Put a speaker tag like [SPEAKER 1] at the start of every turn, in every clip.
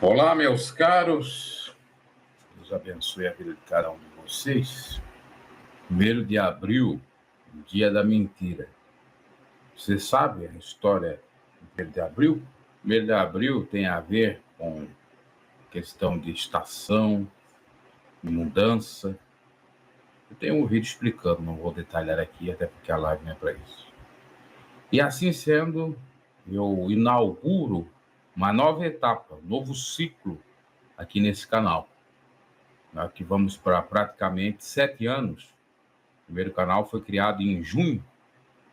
[SPEAKER 1] Olá, meus caros. Deus abençoe a vida de cada um de vocês. 1º de abril, dia da mentira. Você sabe a história do 1º de abril? 1º de abril tem a ver com questão de estação, de mudança. Eu tenho um vídeo explicando, não vou detalhar aqui, até porque a live não é para isso. E assim sendo, eu inauguro uma nova etapa, um novo ciclo aqui nesse canal. Aqui vamos para praticamente 7 anos. O primeiro canal foi criado em junho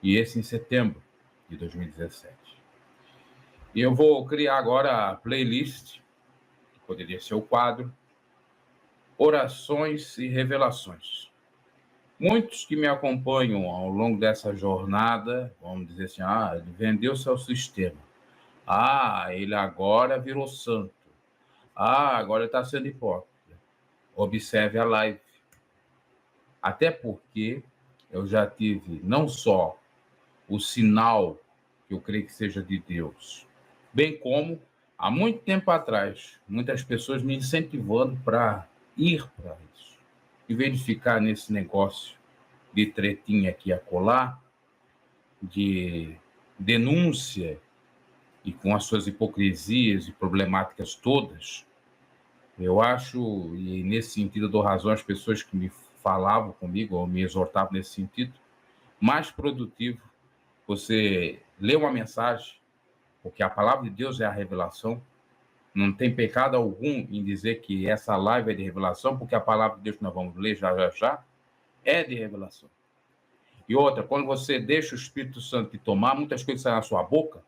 [SPEAKER 1] e esse em setembro de 2017. E eu vou criar agora a playlist, que poderia ser o quadro, Orações e Revelações. Muitos que me acompanham ao longo dessa jornada, vamos dizer assim, ele vendeu seu sistema. Ele agora virou santo. Agora está sendo hipócrita. Observe a live. Até porque eu já tive não só o sinal, que eu creio que seja de Deus, bem como, há muito tempo atrás, muitas pessoas me incentivando para ir para isso. Em vez de ficar nesse negócio de tretinha aqui e acolá, de denúncia e com as suas hipocrisias e problemáticas todas, eu acho, e nesse sentido eu dou razão às pessoas que me falavam comigo ou me exortavam nesse sentido, mais produtivo você ler uma mensagem, porque a palavra de Deus é a revelação. Não tem pecado algum em dizer que essa live é de revelação, porque a palavra de Deus que nós vamos ler já é de revelação. E outra, quando você deixa o Espírito Santo te tomar, muitas coisas saem na sua boca,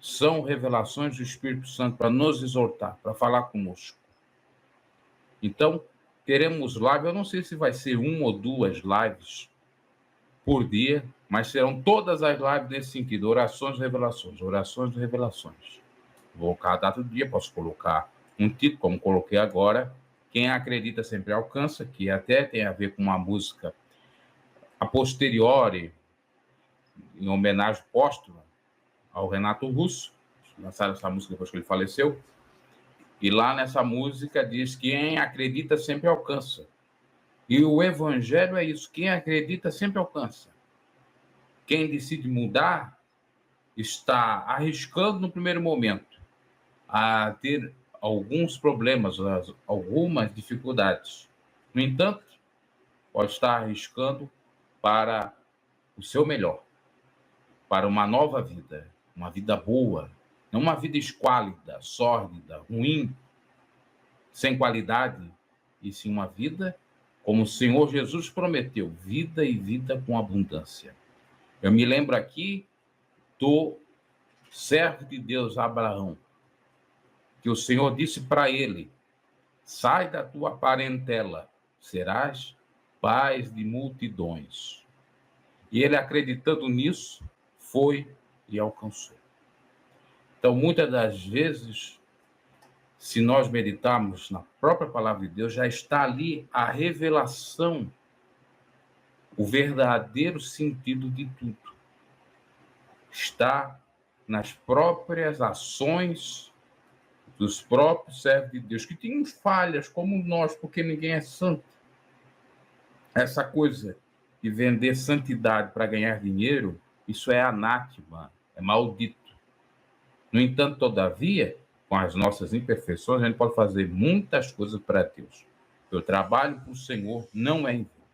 [SPEAKER 1] são revelações do Espírito Santo para nos exortar, para falar conosco. Então, teremos live, eu não sei se vai ser 1 ou 2 lives por dia, mas serão todas as lives nesse sentido, orações e revelações, orações e revelações. Vou colocar a data do dia, posso colocar um título, como coloquei agora, Quem Acredita Sempre Alcança, que até tem a ver com uma música a posteriori, em homenagem póstuma ao Renato Russo, lançaram essa música depois que ele faleceu, e lá nessa música diz que quem acredita sempre alcança. E o evangelho é isso, quem acredita sempre alcança. Quem decide mudar está arriscando no primeiro momento a ter alguns problemas, algumas dificuldades. No entanto, pode estar arriscando para o seu melhor, para uma nova vida, uma vida boa, não uma vida esquálida, sórdida, ruim, sem qualidade, e sim uma vida como o Senhor Jesus prometeu, vida e vida com abundância. Eu me lembro aqui do servo de Deus, Abraão, que o Senhor disse para ele, sai da tua parentela, serás pai de multidões. E ele, acreditando nisso, foi e alcançou. Então, muitas das vezes, se nós meditarmos na própria palavra de Deus, já está ali a revelação, o verdadeiro sentido de tudo. Está nas próprias ações dos próprios servos de Deus, que tinham falhas como nós, porque ninguém é santo. Essa coisa de vender santidade para ganhar dinheiro, isso é anátema, é maldito. No entanto, todavia, com as nossas imperfeições, a gente pode fazer muitas coisas para Deus. Eu trabalho para o Senhor, não é em vão.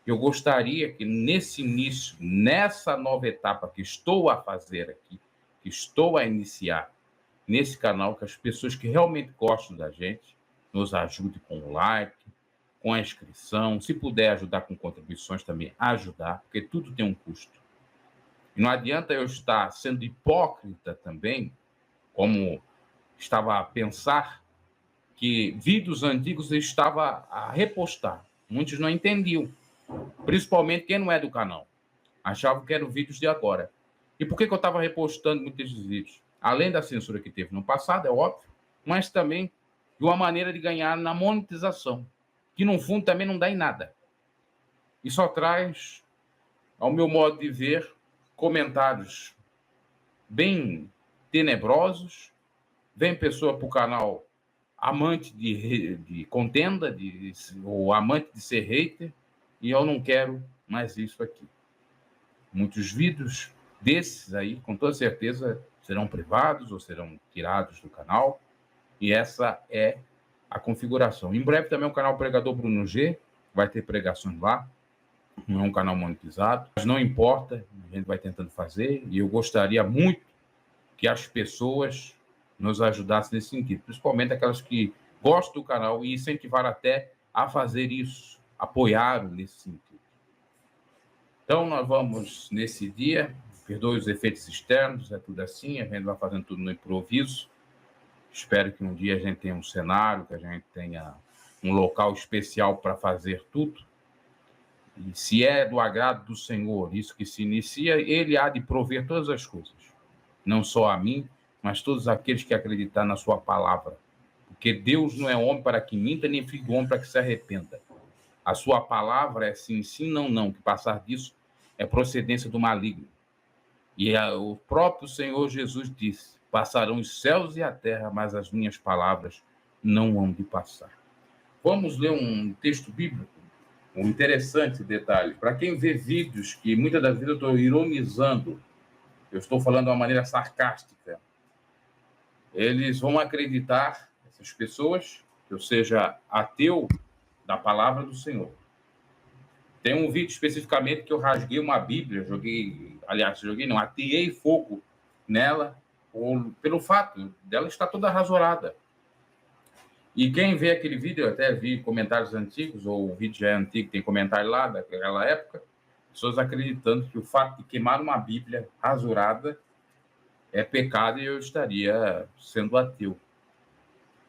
[SPEAKER 1] Eu gostaria que nesse início, nessa nova etapa que estou a fazer aqui, que estou a iniciar nesse canal, que as pessoas que realmente gostam da gente nos ajudem com o like, com a inscrição, se puder ajudar com contribuições também, ajudar, porque tudo tem um custo. E não adianta eu estar sendo hipócrita também, como estava a pensar, que vídeos antigos eu estava a repostar. Muitos não entendiam, principalmente quem não é do canal. Achavam que eram vídeos de agora. E por que eu estava repostando muitos desses vídeos? Além da censura que teve no passado, é óbvio, mas também de uma maneira de ganhar na monetização, que no fundo também não dá em nada. E só traz, ao meu modo de ver, comentários bem tenebrosos Vem pessoa para o canal amante de contenda, ou amante de ser hater, e eu não quero mais isso aqui. Muitos vídeos desses aí, com toda certeza, serão privados ou serão tirados do canal, e essa é a configuração. Em breve também o canal Pregador Bruno G vai ter pregações lá, não é um canal monetizado, mas não importa, a gente vai tentando fazer, e eu gostaria muito que as pessoas nos ajudassem nesse sentido, principalmente aquelas que gostam do canal e incentivaram até a fazer isso, apoiaram nesse sentido. Então, nós vamos, nesse dia, perdoe os efeitos externos, é tudo assim, a gente vai fazendo tudo no improviso. Espero que um dia a gente tenha um cenário, que a gente tenha um local especial para fazer tudo. E se é do agrado do Senhor, isso que se inicia, Ele há de prover todas as coisas. Não só a mim, mas todos aqueles que acreditarem na sua palavra. Porque Deus não é homem para que minta, nem filho do homem para que se arrependa. A sua palavra é sim, sim, não, não. Que passar disso é procedência do maligno. E o próprio Senhor Jesus disse: passarão os céus e a terra, mas as minhas palavras não hão de passar. Vamos ler um texto bíblico? Um interessante detalhe. Para quem vê vídeos que muitas das vezes eu estou ironizando, eu estou falando de uma maneira sarcástica, eles vão acreditar, essas pessoas, que eu seja ateu da palavra do Senhor. Tem um vídeo especificamente que eu rasguei uma Bíblia, ateei fogo nela, pelo fato dela estar toda rasurada. E quem vê aquele vídeo, eu até vi comentários antigos, ou o vídeo já é antigo, tem comentário lá daquela época, pessoas acreditando que o fato de queimar uma Bíblia rasurada é pecado e eu estaria sendo ateu.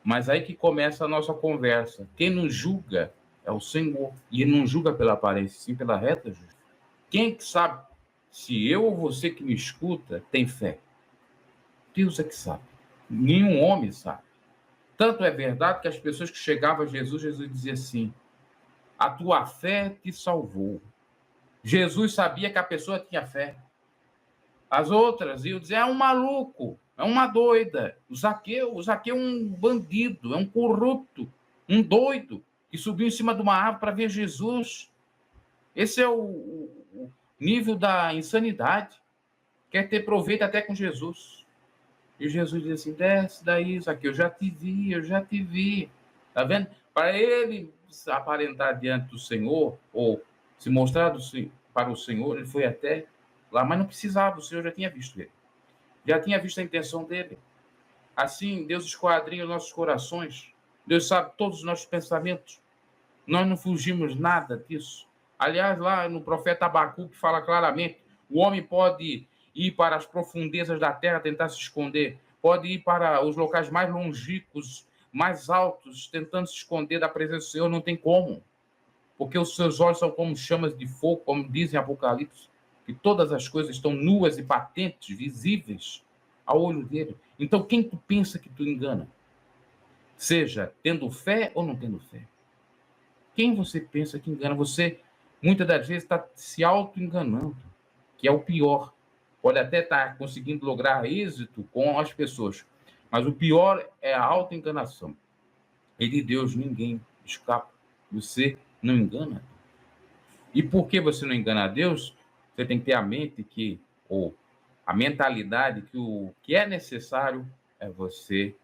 [SPEAKER 1] Mas aí que começa a nossa conversa. Quem nos julga é o Senhor. E Ele não julga pela aparência, sim pela reta justiça. Quem que sabe se eu ou você que me escuta tem fé? Deus é que sabe. Nenhum homem sabe. Tanto é verdade que as pessoas que chegavam a Jesus, Jesus dizia assim: a tua fé te salvou. Jesus sabia que a pessoa tinha fé. As outras iam dizer: é um maluco, é uma doida. O Zaqueu é um bandido, é um corrupto, um doido que subiu em cima de uma árvore para ver Jesus. Esse é o nível da insanidade. Quer ter proveito até com Jesus. E Jesus diz assim: desce daí, Zaqueu, eu já te vi, eu já te vi. Tá vendo? Para ele aparentar diante do Senhor, ou se mostrar para o Senhor, ele foi até lá, mas não precisava, o Senhor já tinha visto ele. Já tinha visto a intenção dele. Assim, Deus esquadrinha os nossos corações. Deus sabe todos os nossos pensamentos. Nós não fugimos nada disso. Aliás, lá no profeta Abacuque fala claramente: o homem pode ir para as profundezas da terra tentar se esconder, pode ir para os locais mais longínquos, mais altos, tentando se esconder da presença do Senhor, não tem como. Porque os seus olhos são como chamas de fogo, como dizem Apocalipse, que todas as coisas estão nuas e patentes, visíveis ao olho dele. Então, quem tu pensa que tu engana? Seja tendo fé ou não tendo fé. Quem você pensa que engana? Você, muitas das vezes, está se auto-enganando, que é o pior. Pode até estar conseguindo lograr êxito com as pessoas, mas o pior é a auto-enganação. E de Deus ninguém escapa. Você não engana. E por que você não engana a Deus? Você tem que ter a mente que, ou a mentalidade que o que é necessário é você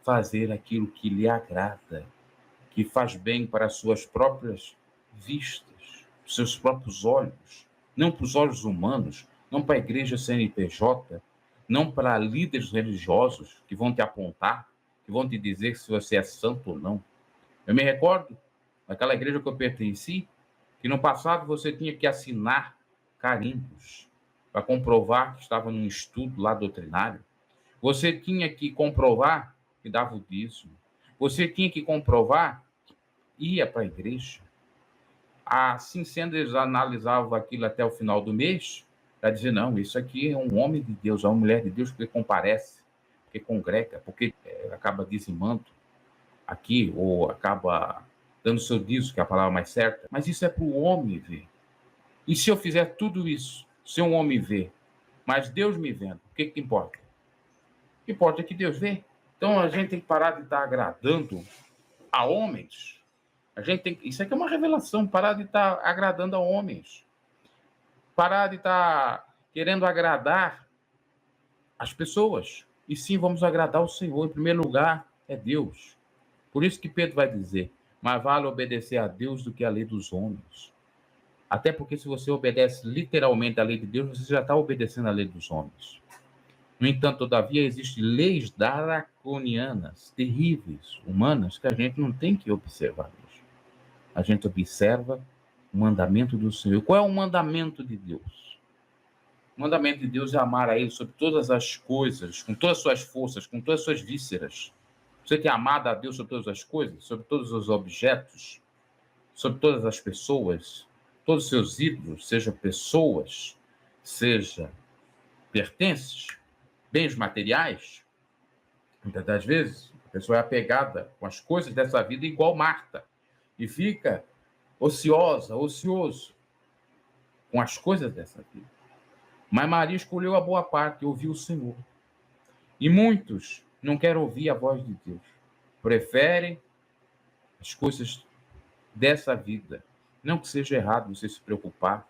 [SPEAKER 1] fazer aquilo que lhe agrada, que faz bem para as suas próprias vistas, os seus próprios olhos, não para os olhos humanos, não para a igreja CNPJ, não para líderes religiosos que vão te apontar, que vão te dizer se você é santo ou não. Eu me recordo daquela igreja que eu pertenci, que no passado você tinha que assinar carimbos para comprovar que estava num estudo lá doutrinário. Você tinha que comprovar que dava o dízimo. Você tinha que comprovar que ia para a igreja. Assim sendo, eles analisavam aquilo até o final do mês para dizer: não, isso aqui é um homem de Deus, é uma mulher de Deus, porque comparece, porque congrega, porque acaba dizimando aqui, ou acaba dando seu dízimo, que é a palavra mais certa. Mas isso é para o homem ver. E se eu fizer tudo isso, se um homem ver, mas Deus me vendo, o que importa? O que importa é que Deus vê. Então, a gente tem que parar de estar agradando a homens. Isso aqui é uma revelação, parar de estar agradando a homens. Parar de estar querendo agradar as pessoas. E sim, vamos agradar o Senhor. Em primeiro lugar, é Deus. Por isso que Pedro vai dizer, mais vale obedecer a Deus do que a lei dos homens. Até porque se você obedece literalmente à lei de Deus, você já está obedecendo à lei dos homens. No entanto, todavia, existem leis draconianas, terríveis, humanas, que a gente não tem que observar. A gente observa o mandamento do Senhor. Qual é o mandamento de Deus? O mandamento de Deus é amar a Ele sobre todas as coisas, com todas as suas forças, com todas as suas vísceras. Você tem amado a Deus sobre todas as coisas, sobre todos os objetos, sobre todas as pessoas, todos os seus ídolos, seja pessoas, seja pertences, bens materiais. Muitas das vezes, a pessoa é apegada com as coisas dessa vida igual Marta e fica ocioso com as coisas dessa vida. Mas Maria escolheu a boa parte e ouviu o Senhor. E muitos não querem ouvir a voz de Deus. Preferem as coisas dessa vida. Não que seja errado você se preocupar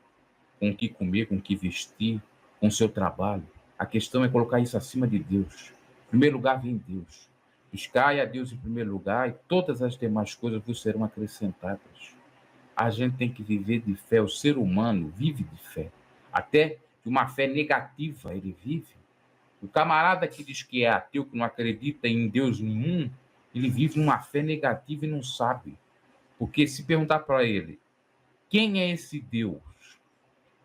[SPEAKER 1] com o que comer, com o que vestir, com o seu trabalho. A questão é colocar isso acima de Deus. Em primeiro lugar, vem Deus. Buscai a Deus em primeiro lugar e todas as demais coisas vos serão acrescentadas. A gente tem que viver de fé. O ser humano vive de fé. Até que uma fé negativa ele vive. O camarada que diz que é ateu, que não acredita em Deus nenhum, ele vive uma fé negativa e não sabe. Porque se perguntar para ele, quem é esse Deus?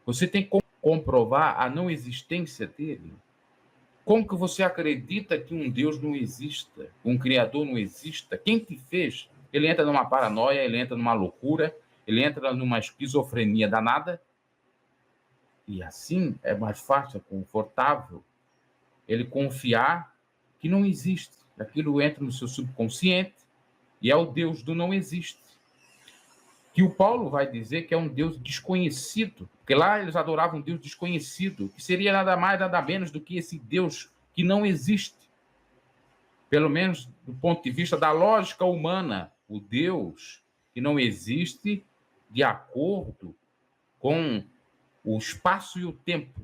[SPEAKER 1] Você tem que comprovar a não existência dele. Como que você acredita que um Deus não exista? Um Criador não exista? Quem te fez? Ele entra numa paranoia, ele entra numa loucura, ele entra numa esquizofrenia danada. E assim é mais fácil, é confortável ele confiar que não existe. Aquilo entra no seu subconsciente e é o Deus do não existe. Que o Paulo vai dizer que é um Deus desconhecido, porque lá eles adoravam um Deus desconhecido, que seria nada mais, nada menos do que esse Deus que não existe. Pelo menos do ponto de vista da lógica humana, o Deus que não existe de acordo com o espaço e o tempo.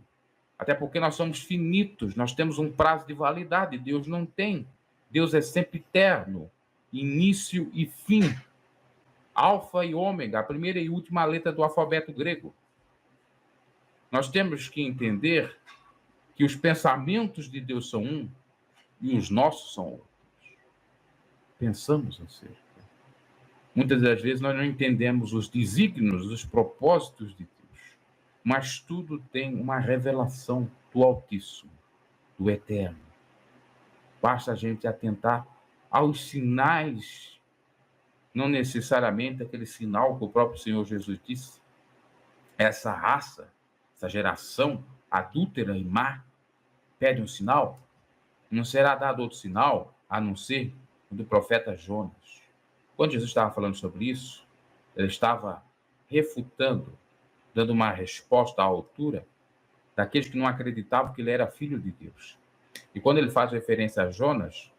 [SPEAKER 1] Até porque nós somos finitos, nós temos um prazo de validade, Deus não tem. Deus é sempre eterno, início e fim. Alfa e ômega, a primeira e última letra do alfabeto grego. Nós temos que entender que os pensamentos de Deus são um e os nossos são outros. Pensamos assim. Muitas das vezes nós não entendemos os desígnios, os propósitos de Deus, mas tudo tem uma revelação do Altíssimo, do Eterno. Basta a gente atentar aos sinais, não necessariamente aquele sinal que o próprio Senhor Jesus disse. Essa raça, essa geração adúltera e má, pede um sinal, não será dado outro sinal, a não ser o do profeta Jonas. Quando Jesus estava falando sobre isso, ele estava refutando, dando uma resposta à altura daqueles que não acreditavam que ele era filho de Deus. E quando ele faz referência a Jonas,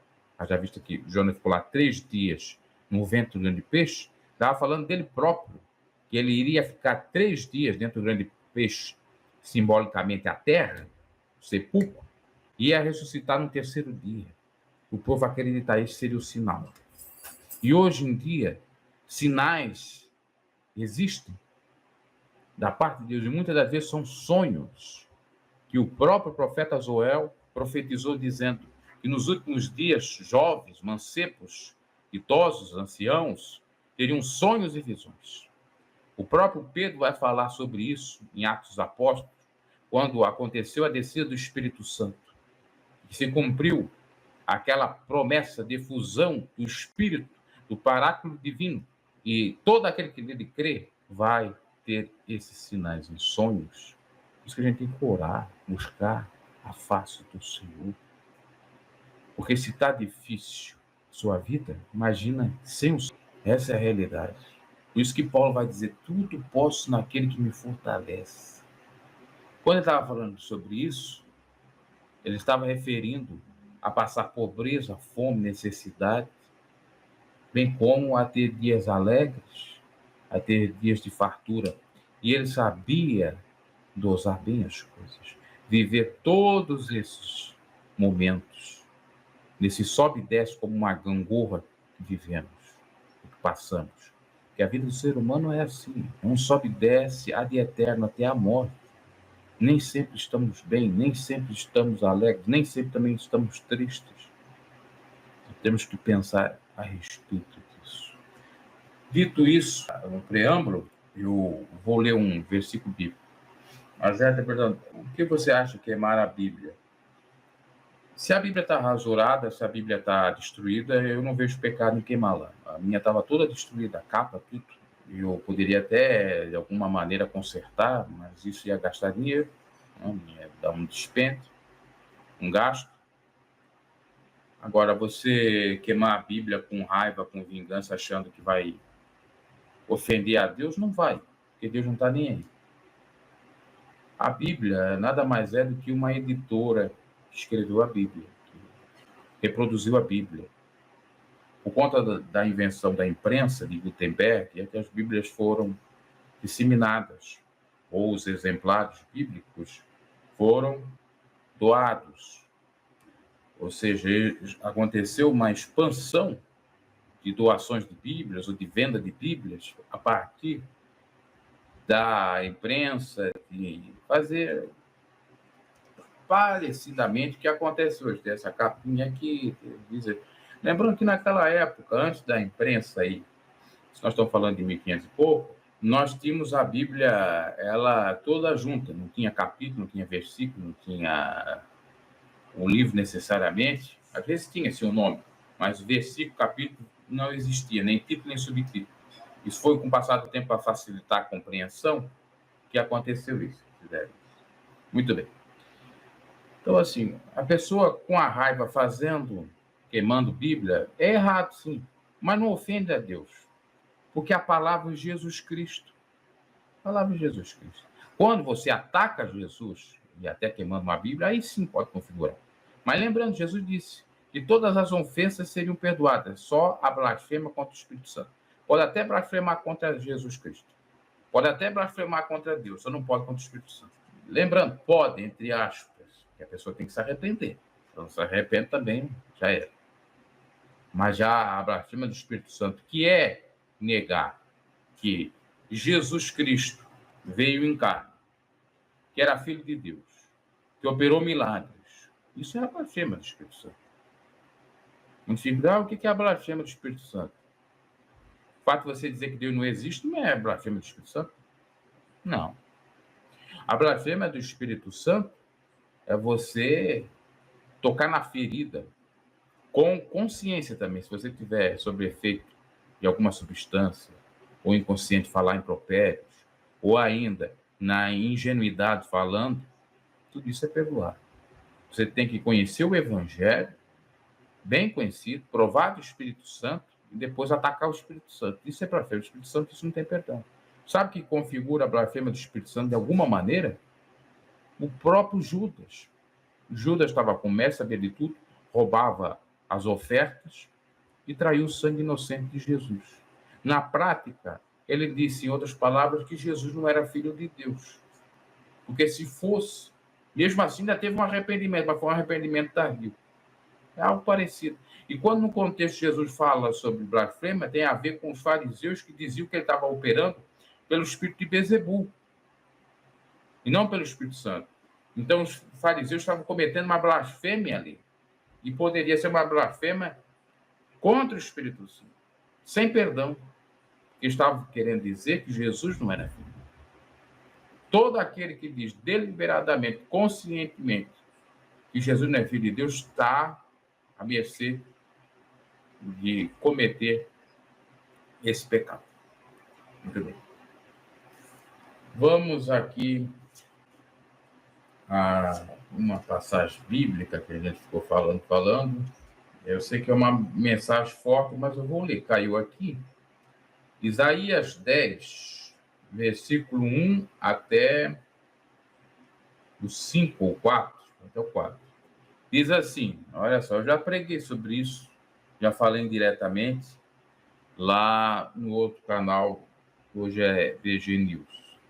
[SPEAKER 1] já visto que Jonas ficou lá 3 dias no ventre do grande peixe, estava falando dele próprio, que ele iria ficar 3 dias dentro do grande peixe, simbolicamente a terra, o sepulcro, e ia ressuscitar no 3º dia. O povo acreditar isso seria o sinal. E hoje em dia, sinais existem da parte de Deus, e muitas das vezes são sonhos que o próprio profeta Joel profetizou dizendo que nos últimos dias jovens, mancebos, idosos, anciãos, teriam sonhos e visões. O próprio Pedro vai falar sobre isso em Atos dos Apóstolos, quando aconteceu a descida do Espírito Santo, que se cumpriu aquela promessa de fusão do Espírito, do Paráclito Divino, e todo aquele que nele crê vai ter esses sinais em sonhos. Por isso que a gente tem que orar, buscar a face do Senhor. Porque se está difícil sua vida, imagina sem o Senhor. Essa é a realidade. Por isso que Paulo vai dizer, tudo posso naquele que me fortalece. Quando ele estava falando sobre isso, ele estava referindo a passar pobreza, fome, necessidade, bem como a ter dias alegres, a ter dias de fartura. E ele sabia dosar bem as coisas, viver todos esses momentos, nesse sobe e desce como uma gangorra que vivemos, que passamos. Porque a vida do ser humano é assim, um sobe e desce ad eterno até a morte. Nem sempre estamos bem, nem sempre estamos alegres, nem sempre também estamos tristes. Temos que pensar a respeito disso. Dito isso, no preâmbulo, eu vou ler um versículo bíblico. Mas está perguntando, o que você acha queimar a Bíblia? Se a Bíblia está rasurada, se a Bíblia está destruída, eu não vejo pecado em queimá-la. A minha estava toda destruída, a capa, tudo. Eu poderia até, de alguma maneira, consertar, mas isso ia gastar dinheiro, né? Ia dar um dispêndio, um gasto. Agora, você queimar a Bíblia com raiva, com vingança, achando que vai ofender a Deus, não vai, porque Deus não está nem aí. A Bíblia nada mais é do que uma editora que escreveu a Bíblia, que reproduziu a Bíblia. Por conta da invenção da imprensa de Gutenberg, é que as Bíblias foram disseminadas, ou os exemplares bíblicos foram doados. Ou seja, aconteceu uma expansão de doações de Bíblias ou de venda de Bíblias a partir da imprensa, de fazer parecidamente o que acontece hoje. Tem essa capinha aqui, dizer. Lembrando que naquela época, antes da imprensa aí, se nós estamos falando de 1500 e pouco, nós tínhamos a Bíblia, ela toda junta, não tinha capítulo, não tinha versículo, não tinha o livro necessariamente. Às vezes tinha assim, um nome, mas versículo, capítulo não existia, nem título nem subtítulo. Isso foi com o passar do tempo para facilitar a compreensão que aconteceu isso. Muito bem. Então, assim, a pessoa com a raiva fazendo, queimando Bíblia, é errado, sim, mas não ofende a Deus, porque a palavra é Jesus Cristo. A palavra é Jesus Cristo. Quando você ataca Jesus, e até queimando uma Bíblia, aí sim pode configurar. Mas lembrando, Jesus disse que todas as ofensas seriam perdoadas, só a blasfêmia contra o Espírito Santo. Pode até blasfemar contra Jesus Cristo. Pode até blasfemar contra Deus, só não pode contra o Espírito Santo. Lembrando, pode, entre aspas, que a pessoa tem que se arrepender. Então, se arrepende também, já era. Mas já a blasfêmia do Espírito Santo, que é negar que Jesus Cristo veio em carne, que era filho de Deus, que operou milagres, isso é a blasfêmia do Espírito Santo. Não se diga, o que é a blasfêmia do Espírito Santo? O fato de você dizer que Deus não existe não é blasfêmia do Espírito Santo? Não. A blasfêmia do Espírito Santo é você tocar na ferida com consciência também. Se você tiver sob efeito de alguma substância, ou inconsciente falar impropérios, ou ainda na ingenuidade falando, tudo isso é perdoar. Você tem que conhecer o Evangelho, bem conhecido, provar do Espírito Santo, e depois atacar o Espírito Santo. Isso é blasfêmia. O Espírito Santo, isso não tem perdão. Sabe o que configura a blasfêmia do Espírito Santo de alguma maneira? O próprio Judas. Judas estava com mestre, sabia de tudo, roubava as ofertas e traiu o sangue inocente de Jesus. Na prática, ele disse, em outras palavras, que Jesus não era filho de Deus. Porque se fosse, mesmo assim ainda teve um arrependimento, mas foi um arrependimento tardio. É algo parecido. E quando no contexto Jesus fala sobre blasfêmia, tem a ver com os fariseus que diziam que ele estava operando pelo espírito de Beelzebul, e não pelo Espírito Santo. Então os fariseus estavam cometendo uma blasfêmia ali. E poderia ser uma blasfêmia contra o Espírito Santo, sem perdão, que estavam querendo dizer que Jesus não era filho. Todo aquele que diz deliberadamente, conscientemente, que Jesus não é filho de Deus, está à mercê de cometer esse pecado. Muito bem. Vamos aqui a uma passagem bíblica que a gente ficou falando. Eu sei que é uma mensagem forte, mas eu vou ler. Caiu aqui. Isaías 10, versículo 1 até o 5 ou 4, até o 4. Diz assim, olha só, eu já preguei sobre isso, já falei indiretamente lá no outro canal, hoje é VG News.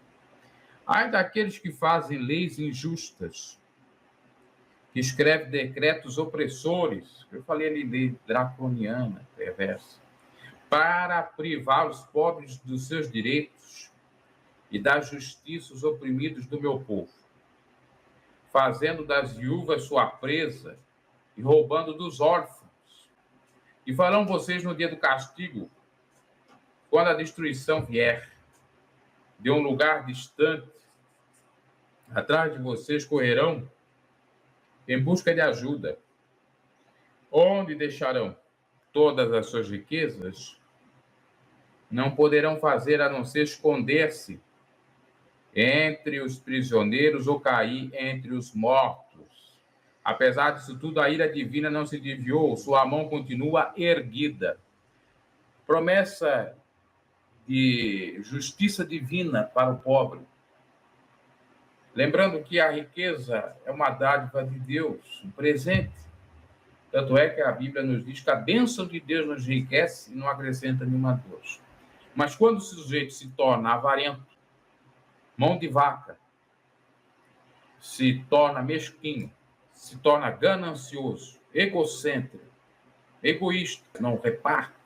[SPEAKER 1] Ai daqueles que fazem leis injustas, que escrevem decretos opressores, eu falei ali, lei draconiana, perversa, para privar os pobres dos seus direitos e dar justiça aos oprimidos do meu povo, fazendo das viúvas sua presa e roubando dos órfãos. E farão vocês no dia do castigo, quando a destruição vier de um lugar distante, atrás de vocês correrão em busca de ajuda. Onde deixarão todas as suas riquezas? Não poderão fazer a não ser esconder-se entre os prisioneiros ou cair entre os mortos. Apesar disso tudo, a ira divina não se desviou, sua mão continua erguida. Promessa de justiça divina para o pobre. Lembrando que a riqueza é uma dádiva de Deus, um presente. Tanto é que a Bíblia nos diz que a bênção de Deus nos enriquece e não acrescenta nenhuma dor. Mas quando o sujeito se torna avarento, mão de vaca, se torna mesquinho, se torna ganancioso, egocêntrico, egoísta, não reparte,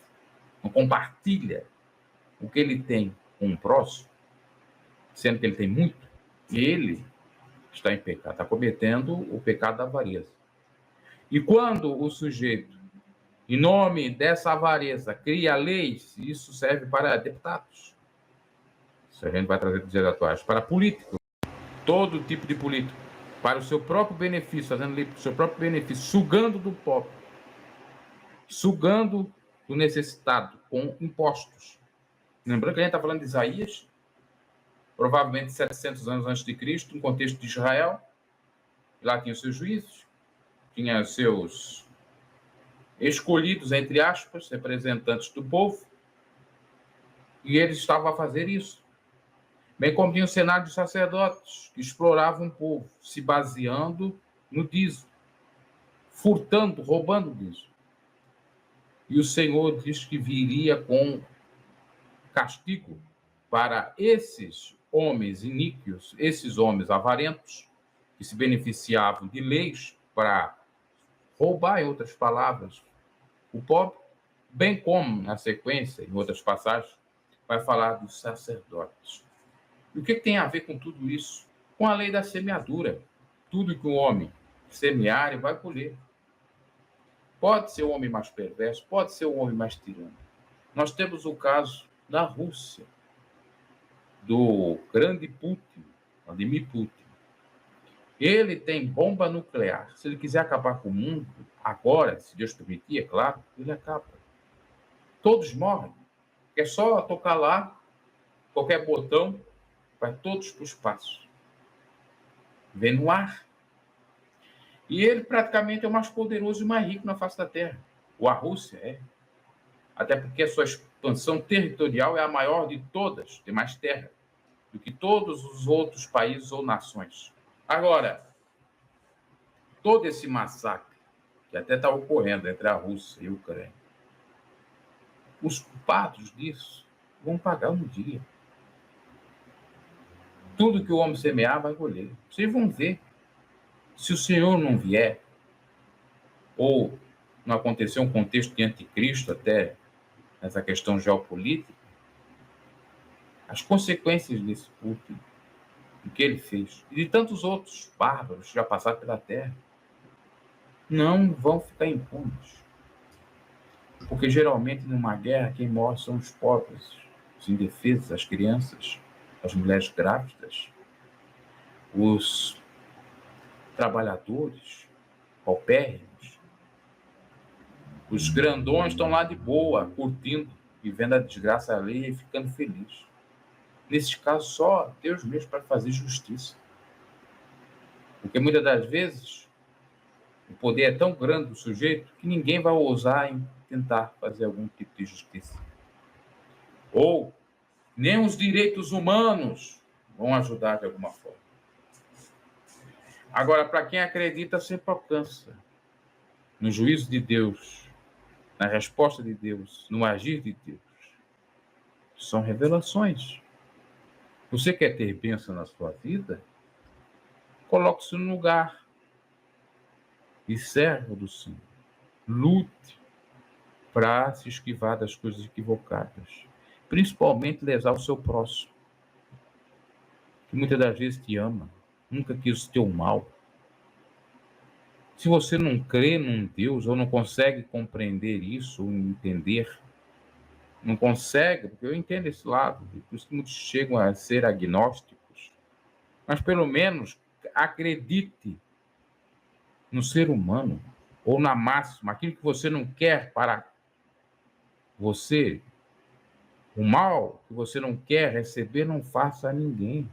[SPEAKER 1] não compartilha o que ele tem com o próximo, sendo que ele tem muito, e ele está em pecado, está cometendo o pecado da avareza. E quando o sujeito, em nome dessa avareza, cria leis, isso serve para deputados, isso a gente vai trazer dos dias atuais, para políticos, todo tipo de político, para o seu próprio benefício, fazendo lei para o seu próprio benefício, sugando do pobre, sugando do necessitado, com impostos. Lembrando que a gente está falando de Isaías, provavelmente 700 anos antes de Cristo, no contexto de Israel. Lá tinha os seus juízes, tinha os seus escolhidos, entre aspas, representantes do povo, e eles estavam a fazer isso. Bem como tinha o Senado de sacerdotes, que exploravam o povo, se baseando no dízimo, furtando, roubando o dízimo. E o Senhor diz que viria com castigo para esses homens iníquos, esses homens avarentos, que se beneficiavam de leis para roubar, em outras palavras, o pobre, bem como, na sequência, em outras passagens, vai falar dos sacerdotes. E o que tem a ver com tudo isso? Com a lei da semeadura. Tudo que o homem semear, ele vai colher. Pode ser o homem mais perverso, pode ser o homem mais tirano. Nós temos o caso da Rússia, do grande Putin, Vladimir Putin. Ele tem bomba nuclear. Se ele quiser acabar com o mundo, agora, se Deus permitir, é claro, ele acaba. Todos morrem. É só tocar lá, qualquer botão, vai todos para o espaço. Vem no ar. E ele praticamente é o mais poderoso e mais rico na face da Terra. Ou a Rússia é. Até porque a sua expansão territorial é a maior de todas, tem mais terra do que todos os outros países ou nações. Agora, todo esse massacre, que até está ocorrendo entre a Rússia e a Ucrânia, os culpados disso vão pagar um dia. Tudo que o homem semear vai colher. Vocês vão ver. Se o Senhor não vier, ou não acontecer um contexto de anticristo, até nessa questão geopolítica, as consequências desse Putin, do que ele fez, e de tantos outros bárbaros que já passaram pela Terra, não vão ficar impunes. Porque geralmente numa guerra quem morre são os pobres, os indefesos, as crianças, as mulheres grávidas, os trabalhadores, paupérrimos. Os grandões estão lá de boa, curtindo e vendo a desgraça alheia e ficando feliz. Nesses casos, só Deus mesmo para fazer justiça. Porque muitas das vezes o poder é tão grande do sujeito que ninguém vai ousar em tentar fazer algum tipo de justiça. Ou nem os direitos humanos vão ajudar de alguma forma. Agora, para quem acredita, sempre alcança. no juízo de Deus, na resposta de Deus, no agir de Deus. São revelações. Você quer ter bênção na sua vida? Coloque-se no lugar e servo do Senhor. Lute para se esquivar das coisas equivocadas. Principalmente lesar o seu próximo, que muitas das vezes te ama, nunca quis o teu mal. Se você não crê num Deus, ou não consegue compreender isso, ou entender, não consegue, porque eu entendo esse lado, por isso que muitos chegam a ser agnósticos, mas pelo menos acredite no ser humano, ou na máxima, aquilo que você não quer para você, o mal que você não quer receber, não faça a ninguém.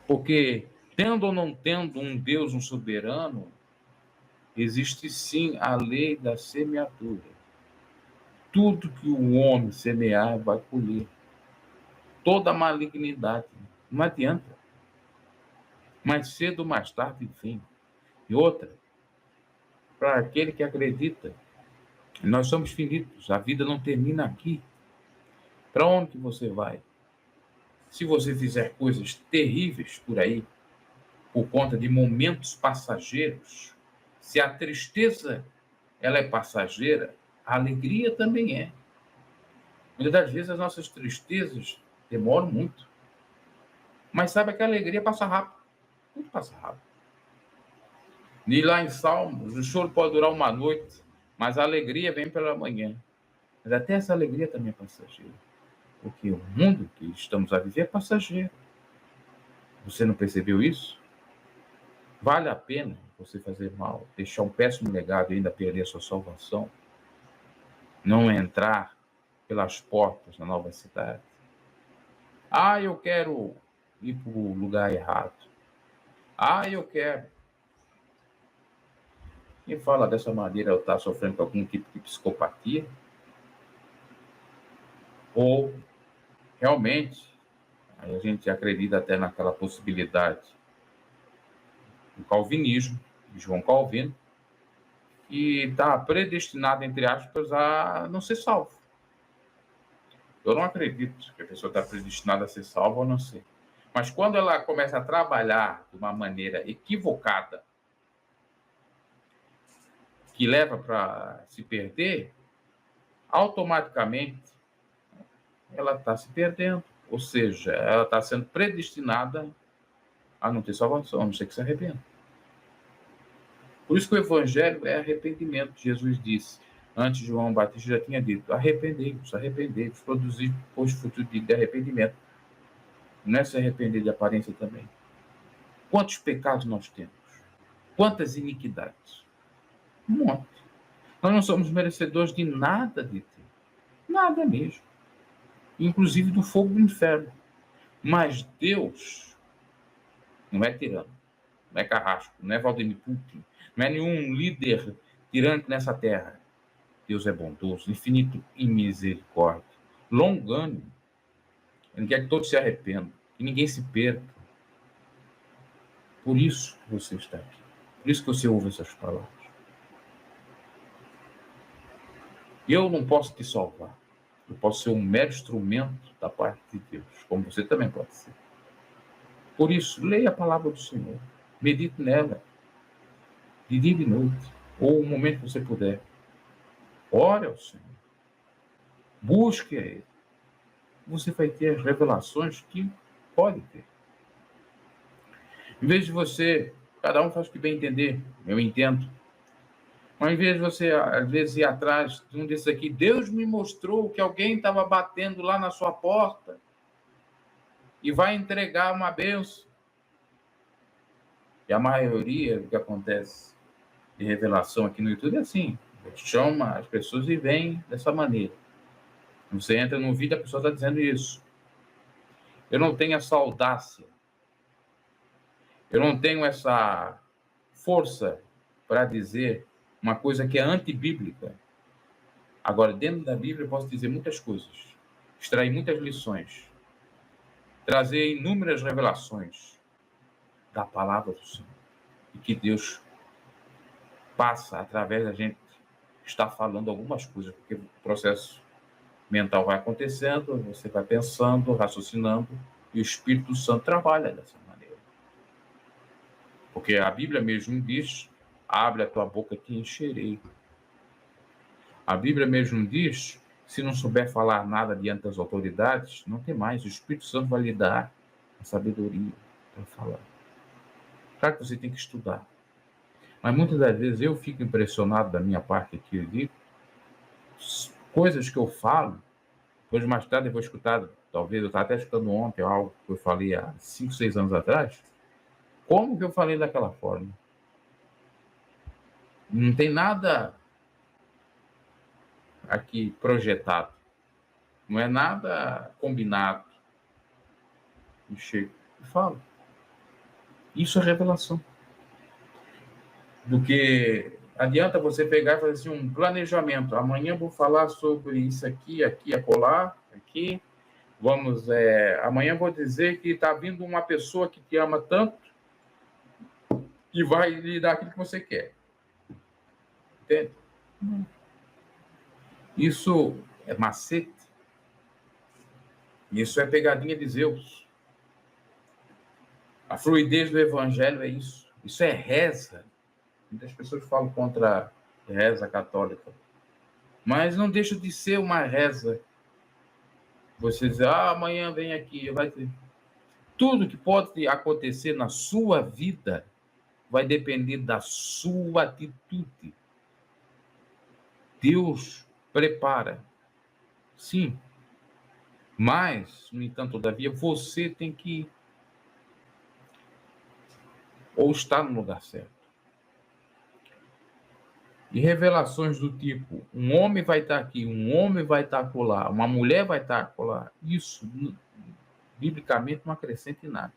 [SPEAKER 1] Porque, tendo ou não tendo um Deus, um soberano, existe sim a lei da semeadura. Tudo que o homem semear vai colher. Toda malignidade. Não adianta. Mais cedo ou mais tarde vem. E outra, para aquele que acredita, nós somos finitos. A vida não termina aqui. Para onde que você vai? Se você fizer coisas terríveis por aí, por conta de momentos passageiros, se a tristeza ela é passageira, a alegria também é. Muitas das vezes as nossas tristezas demoram muito. Mas sabe que a alegria passa rápido. Tudo passa rápido. E lá em Salmos, o choro pode durar uma noite, mas a alegria vem pela manhã. Mas até essa alegria também é passageira. Porque o mundo que estamos a viver é passageiro. Você não percebeu isso? Vale a pena você fazer mal, deixar um péssimo legado e ainda perder a sua salvação? Não entrar pelas portas na nova cidade? Ah, eu quero ir para o lugar errado. Ah, eu quero. Quem fala dessa maneira está sofrendo com algum tipo de psicopatia? Ou realmente, aí a gente acredita até naquela possibilidade do calvinismo, de João Calvino, que está predestinado, entre aspas, a não ser salvo. Eu não acredito que a pessoa está predestinada a ser salva ou não ser. Mas quando ela começa a trabalhar de uma maneira equivocada, que leva para se perder, automaticamente ela está se perdendo. Ou seja, ela está sendo predestinada a não ter salvação, a não ser que se arrependa. Por isso que o evangelho é arrependimento. Jesus disse, antes João Batista já tinha dito, arrependei-vos, produzir pois fruto de arrependimento. Não é se arrepender de aparência também. Quantos pecados nós temos? Quantas iniquidades? Um monte. Nós não somos merecedores de nada de Deus. Nada mesmo. Inclusive do fogo do inferno. Mas Deus não é tirano, não é carrasco, não é Vladimir Putin, não é nenhum líder tirânico nessa terra. Deus é bondoso, infinito em misericórdia, longânimo. Ele quer que todos se arrependam, que ninguém se perca. Por isso que você está aqui. Por isso que você ouve essas palavras. Eu não posso te salvar. Eu posso ser um mero instrumento da parte de Deus, como você também pode ser. Por isso, leia a palavra do Senhor. Medite nela. De dia e de noite. Ou o momento que você puder. Ore ao Senhor. Busque a Ele. Você vai ter as revelações que pode ter. Em vez de você, cada um faz o que bem entender, eu entendo. Mas em vez de você, às vezes, ir atrás de um desses aqui, Deus me mostrou que alguém estava batendo lá na sua porta e vai entregar uma bênção. E a maioria do que acontece de revelação aqui no YouTube é assim. Chama as pessoas e vem dessa maneira. Você entra no vídeo e a pessoa está dizendo isso. Eu não tenho essa audácia. Eu não tenho essa força para dizer uma coisa que é antibíblica. Agora, dentro da Bíblia, eu posso dizer muitas coisas. Extrair muitas lições. Trazer inúmeras revelações da palavra do Senhor. E que Deus passa através da gente estar falando algumas coisas, porque o processo mental vai acontecendo, você vai pensando, raciocinando, e o Espírito Santo trabalha dessa maneira. Porque a Bíblia mesmo diz, abre a tua boca que encherei. A Bíblia mesmo diz, se não souber falar nada diante das autoridades, não tem mais, o Espírito Santo vai lhe dar a sabedoria para falar. Claro que você tem que estudar. Mas muitas das vezes eu fico impressionado da minha parte aqui, eu digo, coisas que eu falo, depois mais tarde eu vou escutar, talvez eu estava até escutando ontem algo que eu falei há 5, 6 anos atrás, como que eu falei daquela forma? Não tem nada aqui projetado, não é nada combinado. E chego e falo. Isso é revelação. Do que adianta você pegar e fazer assim, um planejamento. Amanhã eu vou falar sobre isso aqui, aqui, acolá, aqui. Vamos, amanhã eu vou dizer que está vindo uma pessoa que te ama tanto e vai lhe dar aquilo que você quer. Entende? Isso é macete. Isso é pegadinha de Zeus. A fluidez do evangelho é isso. Isso é reza. Muitas pessoas falam contra a reza católica. Mas não deixa de ser uma reza. Você diz, amanhã vem aqui, vai ter. Tudo que pode acontecer na sua vida vai depender da sua atitude. Deus prepara. Sim. Mas, no entanto, todavia, você tem que ir. Ou estar no lugar certo. E revelações do tipo, um homem vai estar aqui, um homem vai estar acolá, uma mulher vai estar acolá. Isso, biblicamente, não acrescenta em nada.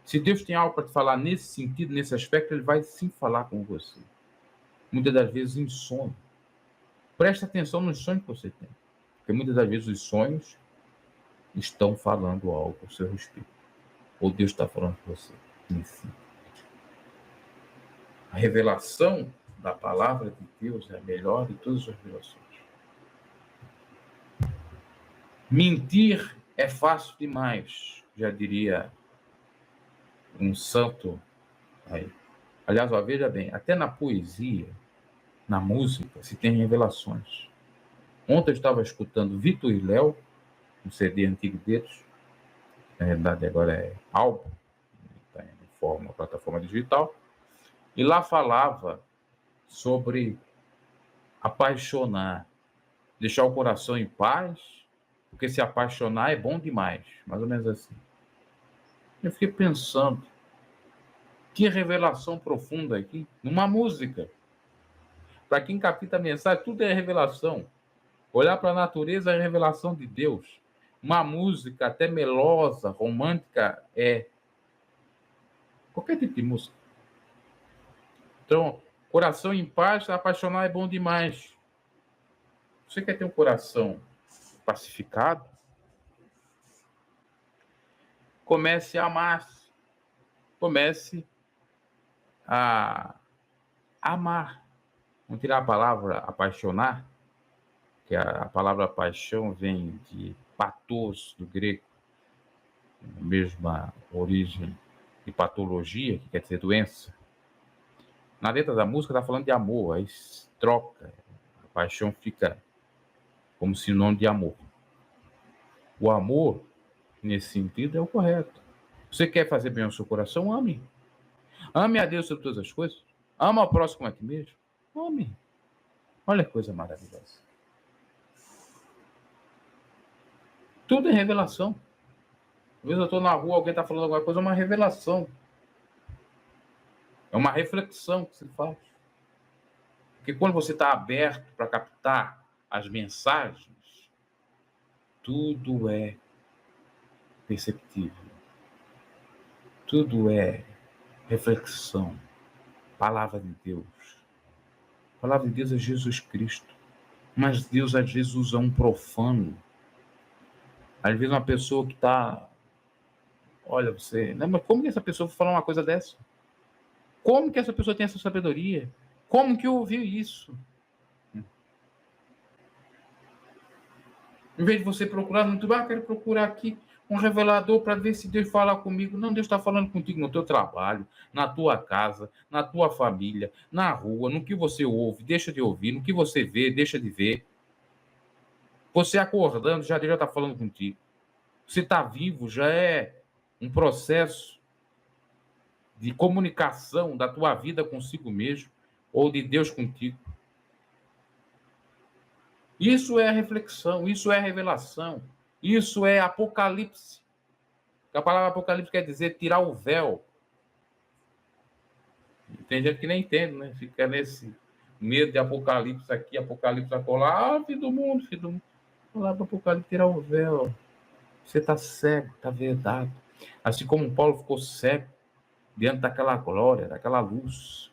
[SPEAKER 1] Se Deus tem algo para te falar nesse sentido, nesse aspecto, ele vai sim falar com você. Muitas das vezes em sonho. Presta atenção nos sonhos que você tem. Porque muitas das vezes os sonhos estão falando algo ao seu respeito. Ou Deus está falando com você. Enfim. A revelação da palavra de Deus é a melhor de todas as revelações. Mentir é fácil demais, já diria um santo aí. Aliás, veja bem, até na poesia, na música, se tem revelações. Ontem eu estava escutando Vitor e Léo, um CD antigo deles, na verdade agora é álbum, está em uma plataforma digital, e lá falava sobre apaixonar, deixar o coração em paz, porque se apaixonar é bom demais, mais ou menos assim. Eu fiquei pensando, que revelação profunda aqui, numa música. Para quem capta a mensagem, tudo é revelação. Olhar para a natureza é revelação de Deus. Uma música até melosa, romântica, é qualquer tipo de música. Então, coração em paz, apaixonar é bom demais. Você quer ter um coração pacificado? Comece a amar. Comece a amar. Vamos tirar a palavra apaixonar, que a palavra paixão vem de pathos, do grego, a mesma origem de patologia, que quer dizer doença. Na letra da música está falando de amor, aí troca, a paixão fica como sinônimo de amor. O amor, nesse sentido, é o correto. Você quer fazer bem ao seu coração? Ame. Ame a Deus sobre todas as coisas. Ama ao próximo aqui mesmo. Ame. Olha que coisa maravilhosa. Tudo é revelação. Às vezes eu estou na rua, alguém está falando alguma coisa, é uma revelação. É uma reflexão que se faz. Porque quando você está aberto para captar as mensagens, tudo é perceptível. Tudo é reflexão. Palavra de Deus. A palavra de Deus é Jesus Cristo. Mas Deus às vezes usa um profano. Às vezes uma pessoa que está... Olha, você... Mas como que essa pessoa vai falar uma coisa dessa? Como que essa pessoa tem essa sabedoria? Como que eu ouvi isso? Em vez de você procurar no YouTube, quero procurar aqui um revelador para ver se Deus fala comigo. Não, Deus está falando contigo no teu trabalho, na tua casa, na tua família, na rua, no que você ouve, deixa de ouvir, no que você vê, deixa de ver. Você acordando, já Deus já está falando contigo. Você está vivo, já é um processo de comunicação da tua vida consigo mesmo ou de Deus contigo. Isso é reflexão, isso é revelação, isso é apocalipse. A palavra apocalipse quer dizer tirar o véu. Tem gente que nem entende, né? Fica nesse medo de apocalipse aqui, apocalipse acolá. Filho do mundo, filho do mundo. A palavra apocalipse tirar o véu. Você está cego, está vedado. Assim como Paulo ficou cego diante daquela glória, daquela luz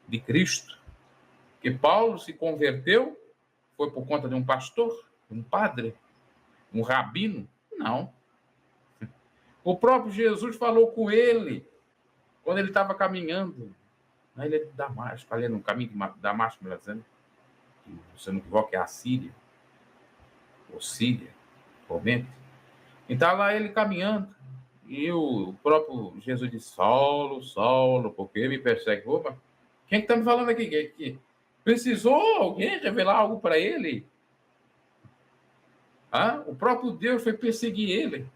[SPEAKER 1] de Cristo. Que Paulo se converteu, foi por conta de um pastor, um padre, um rabino? Não. O próprio Jesus falou com ele quando ele estava caminhando na ilha de Damasco, ali no caminho de Damasco, melhor dizendo, você não equivoca, é a Síria, ou Síria, atualmente. E está lá ele caminhando, e o próprio Jesus disse, Saulo, Saulo, por que me persegue? Opa, quem está me falando aqui? Precisou alguém revelar algo para ele? O próprio Deus foi perseguir ele.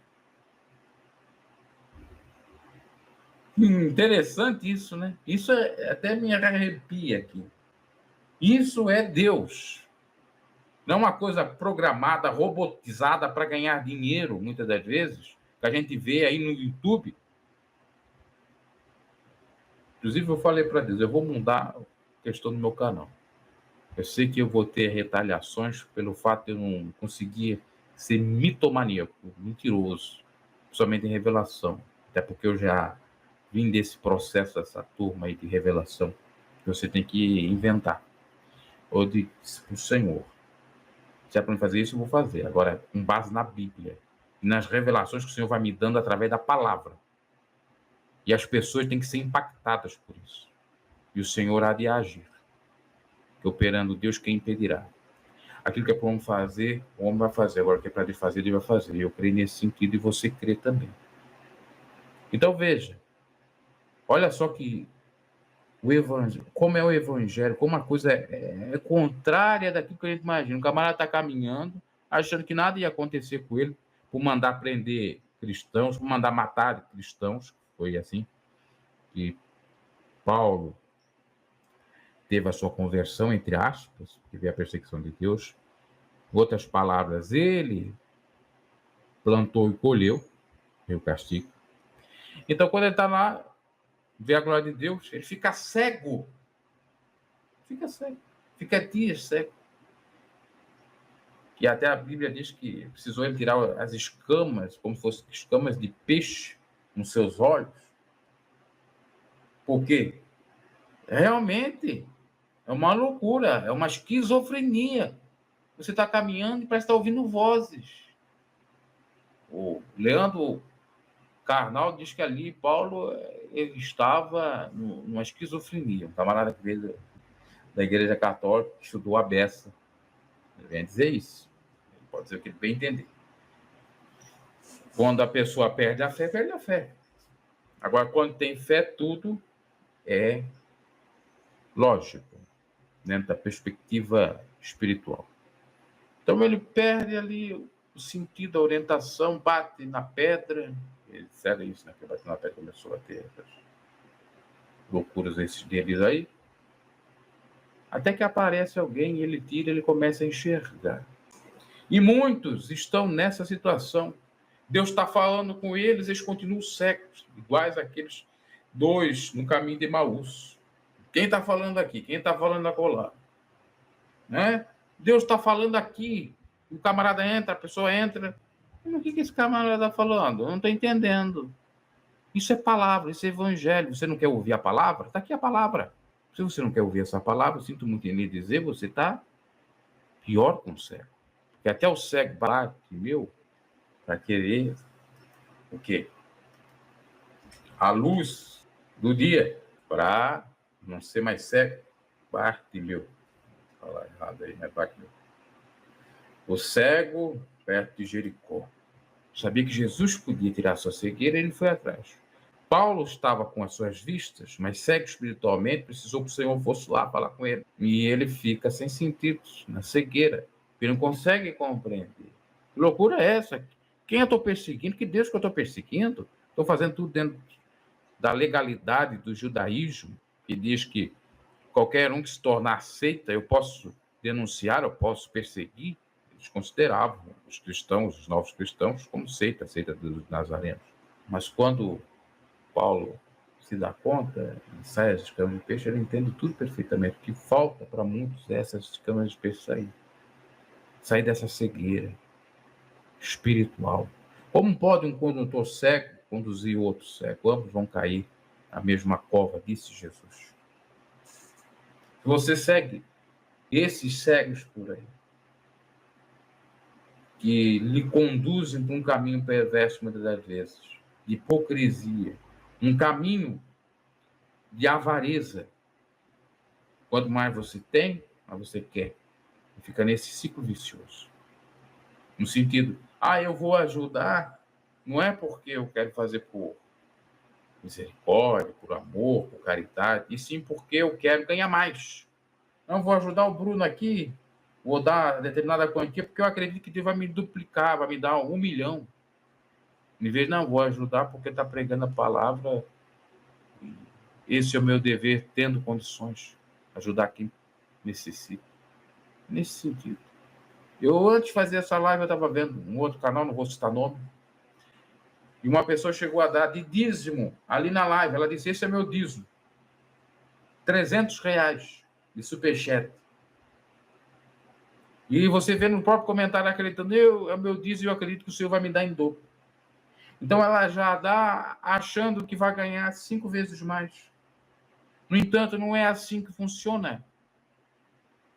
[SPEAKER 1] Interessante isso, né? Isso até me arrepia aqui. Isso é Deus. Não uma coisa programada, robotizada para ganhar dinheiro, muitas das vezes, que a gente vê aí no YouTube. Inclusive, eu falei para Deus, eu vou mudar a questão do meu canal. Eu sei que eu vou ter retaliações pelo fato de eu não conseguir ser mitomaníaco, mentiroso, somente em revelação. Até porque eu já vim desse processo, dessa turma aí de revelação, que você tem que inventar. Ou de o Senhor. Se é para fazer isso, eu vou fazer. Agora, com base na Bíblia. E nas revelações que o Senhor vai me dando através da palavra. E as pessoas têm que ser impactadas por isso. E o Senhor há de agir. Que operando Deus, quem impedirá? Aquilo que é para o homem fazer, o homem vai fazer. Agora, o que é para Deus fazer, ele vai fazer. E eu creio nesse sentido e você crê também. Então, veja. Olha só que o evangelho, como é o evangelho, como a coisa é contrária daquilo que a gente imagina. O camarada está caminhando, achando que nada ia acontecer com ele, por mandar prender cristãos, por mandar matar cristãos. Foi assim que Paulo teve a sua conversão, entre aspas, que veio a perseguição de Deus. Em outras palavras, ele plantou e colheu, o castigo. Então, quando ele está lá, vê a glória de Deus, ele fica cego. Fica dias cego. E até a Bíblia diz que precisou ele tirar as escamas, como se fossem escamas de peixe, nos seus olhos. Por quê? Realmente é uma loucura, é uma esquizofrenia. Você está caminhando e parece estar ouvindo vozes. O Leandro Carnal diz que ali Paulo ele estava numa esquizofrenia. Um camarada que veio da Igreja Católica, que estudou a beça. Ele vem dizer isso. Ele pode dizer o que ele bem entender. Quando a pessoa perde a fé, perde a fé. Agora, quando tem fé, tudo é lógico, dentro da perspectiva espiritual. Então, ele perde ali o sentido, a orientação, bate na pedra. Ele disseram isso, né? Que bate na pedra, começou a ter loucuras esses deles aí. Até que aparece alguém, ele tira, ele começa a enxergar. E muitos estão nessa situação. Deus está falando com eles, eles continuam cegos, iguais àqueles dois no caminho de Emaús. Quem está falando aqui? Quem está falando acolá? Né? Deus está falando aqui. O camarada entra, a pessoa entra. O que esse camarada está falando? Eu não estou entendendo. Isso é palavra, isso é evangelho. Você não quer ouvir a palavra? Está aqui a palavra. Se você não quer ouvir essa palavra, sinto muito em lhe dizer, você está pior que um cego. Porque até o cego bate, meu, para querer o quê? A luz do dia, para não ser mais cego. Bartimeu. Vou falar errado aí, né? Bartimeu. O cego perto de Jericó. Sabia que Jesus podia tirar sua cegueira, ele foi atrás. Paulo estava com as suas vistas, mas cego espiritualmente, precisou que o Senhor fosse lá falar com ele. E ele fica sem sentidos, na cegueira. Ele não consegue compreender. Que loucura é essa? Quem eu estou perseguindo? Que Deus que eu estou perseguindo? Estou fazendo tudo dentro da legalidade do judaísmo, que diz que qualquer um que se tornar seita, eu posso denunciar, eu posso perseguir. Eles consideravam os cristãos, os novos cristãos, como seita, seita dos nazarenos. Mas quando Paulo se dá conta e sai as escamas de peixe, ele entende tudo perfeitamente. O que falta para muitos é essas escamas de peixe sair dessa cegueira espiritual. Como pode um condutor cego conduzir outro cego? Ambos vão cair na mesma cova, disse Jesus. Se você segue esses cegos por aí, que lhe conduzem para um caminho perverso muitas das vezes, de hipocrisia, um caminho de avareza. Quanto mais você tem, mais você quer. E fica nesse ciclo vicioso. No sentido, eu vou ajudar, não é porque eu quero fazer por misericórdia, por amor, por caridade, e sim porque eu quero ganhar mais. Não vou ajudar o Bruno aqui, vou dar determinada quantia, porque eu acredito que Deus vai me duplicar, vai me dar 1 milhão. Em vez de, não, vou ajudar porque está pregando a palavra. Esse é o meu dever, tendo condições, ajudar quem necessita. Nesse sentido. Eu, antes de fazer essa live, eu estava vendo um outro canal, não vou citar nome, e uma pessoa chegou a dar de dízimo ali na live. Ela disse, esse é meu dízimo. R$300 de superchat. E você vê no próprio comentário acreditando, é o meu dízimo, eu acredito que o Senhor vai me dar em dobro. Então ela já dá achando que vai ganhar 5 vezes mais. No entanto, não é assim que funciona.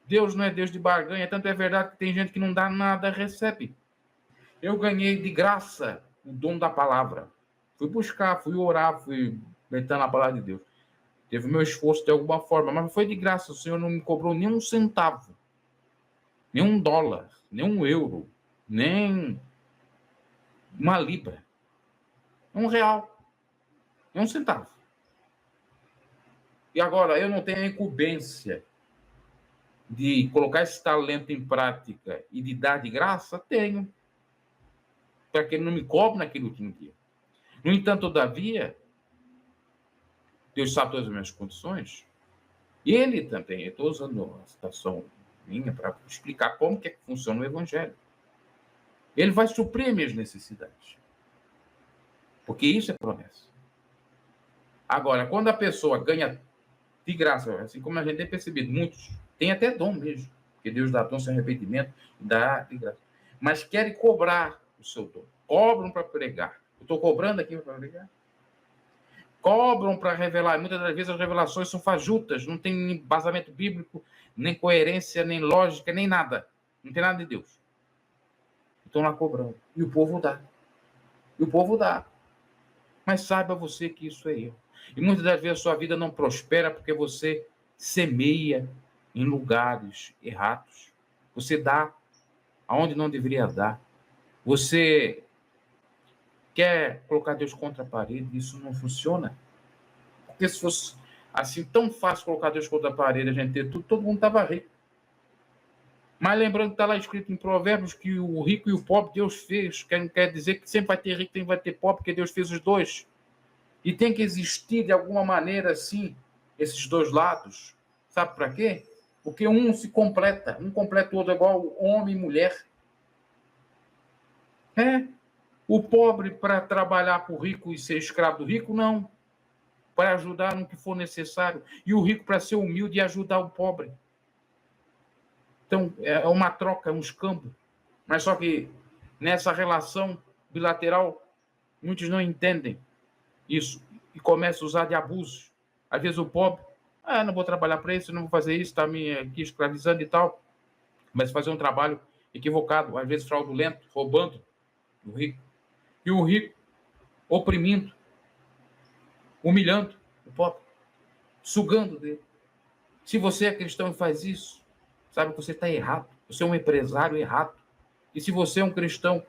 [SPEAKER 1] Deus não é Deus de barganha, tanto é verdade que tem gente que não dá nada, recebe. Eu ganhei de graça o dom da palavra. Fui buscar, fui orar, fui meditando a palavra de Deus. Teve meu esforço de alguma forma, mas foi de graça. O Senhor não me cobrou nem um centavo, nem $1, nem €1, nem uma libra. R$1, nem um centavo. E agora, eu não tenho a incumbência de colocar esse talento em prática e de dar de graça? Tenho. Para que ele não me cobre naquele último dia. No entanto, todavia, Deus sabe todas as minhas condições. E ele também, eu estou usando uma citação minha para explicar como que funciona o Evangelho. Ele vai suprir minhas necessidades. Porque isso é promessa. Agora, quando a pessoa ganha de graça, assim como a gente tem percebido, muitos têm até dom mesmo, porque Deus dá dom sem arrependimento, dá de graça. Mas querem cobrar o seu dom. Cobram para pregar. Eu estou cobrando aqui para pregar. Cobram para revelar. Muitas das vezes as revelações são fajutas, não tem embasamento bíblico, nem coerência, nem lógica, nem nada. Não tem nada de Deus. Estão lá cobrando. E o povo dá. E o povo dá. Mas saiba você que isso é erro. E muitas das vezes a sua vida não prospera porque você semeia em lugares errados. Você dá aonde não deveria dar. Você quer colocar Deus contra a parede, isso não funciona. Porque se fosse assim tão fácil colocar Deus contra a parede, a gente ter tudo, todo mundo estava rico. Mas lembrando que está lá escrito em Provérbios que o rico e o pobre Deus fez. Quer dizer que sempre vai ter rico, sempre vai ter pobre, porque Deus fez os dois. E tem que existir, de alguma maneira, assim, esses dois lados. Sabe para quê? Porque um se completa. Um completa o outro, igual homem e mulher. O pobre para trabalhar para o rico e ser escravo do rico, não. Para ajudar no que for necessário. E o rico para ser humilde e ajudar o pobre. Então, é uma troca, um escambo. Mas só que nessa relação bilateral, muitos não entendem isso e começam a usar de abusos. Às vezes o pobre, não vou trabalhar para isso, não vou fazer isso, está me aqui escravizando e tal. Mas fazer um trabalho equivocado, às vezes fraudulento, roubando do rico. E o rico oprimindo, humilhando o pobre, sugando dele. Se você é cristão e faz isso, sabe que você está errado. Você é um empresário errado. E se você é um cristão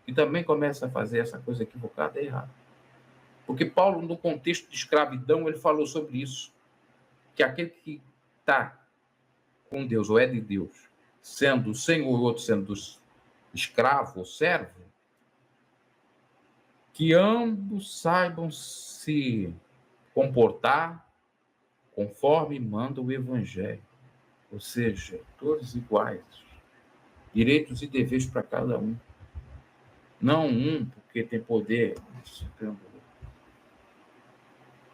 [SPEAKER 1] e também começa a fazer essa coisa equivocada, é errado. Porque Paulo, no contexto de escravidão, ele falou sobre isso. Que aquele que está com Deus, ou é de Deus, sendo o senhor e o outro sendo escravo ou servo, que ambos saibam se comportar conforme manda o Evangelho. Ou seja, todos iguais. Direitos e deveres para cada um. Não um porque tem poder.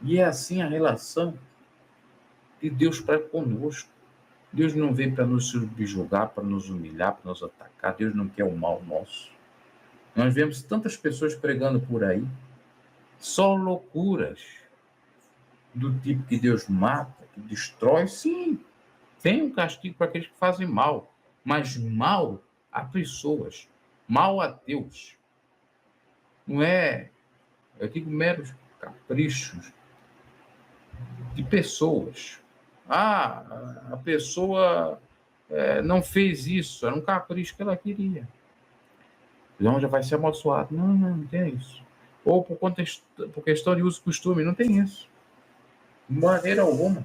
[SPEAKER 1] E é assim a relação de Deus para conosco. Deus não vem para nos subjugar, para nos humilhar, para nos atacar. Deus não quer o mal nosso. Nós vemos tantas pessoas pregando por aí, só loucuras, do tipo que Deus mata, que destrói. Sim, tem um castigo para aqueles que fazem mal, mas mal a pessoas, mal a Deus. Não é, eu digo, meros caprichos de pessoas. A pessoa não fez isso, era um capricho que ela queria. Então já vai ser amaldiçoado. Não tem isso. Ou por questão de uso e costume, não tem isso. De maneira alguma.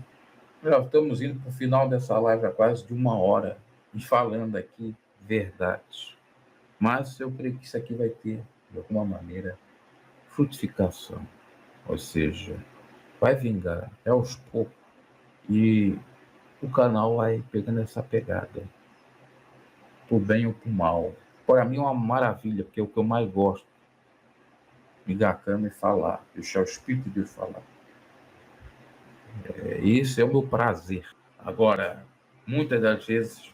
[SPEAKER 1] Já estamos indo para o final dessa live há quase de 1 hora e falando aqui verdades. Mas eu creio que isso aqui vai ter, de alguma maneira, frutificação. Ou seja, vai vingar aos poucos e o canal vai pegando essa pegada. Por bem ou por mal. Para mim é uma maravilha, porque é o que eu mais gosto. Ligar a câmera e falar, deixar o Espírito de Deus falar. Esse é o meu prazer. Agora, muitas das vezes,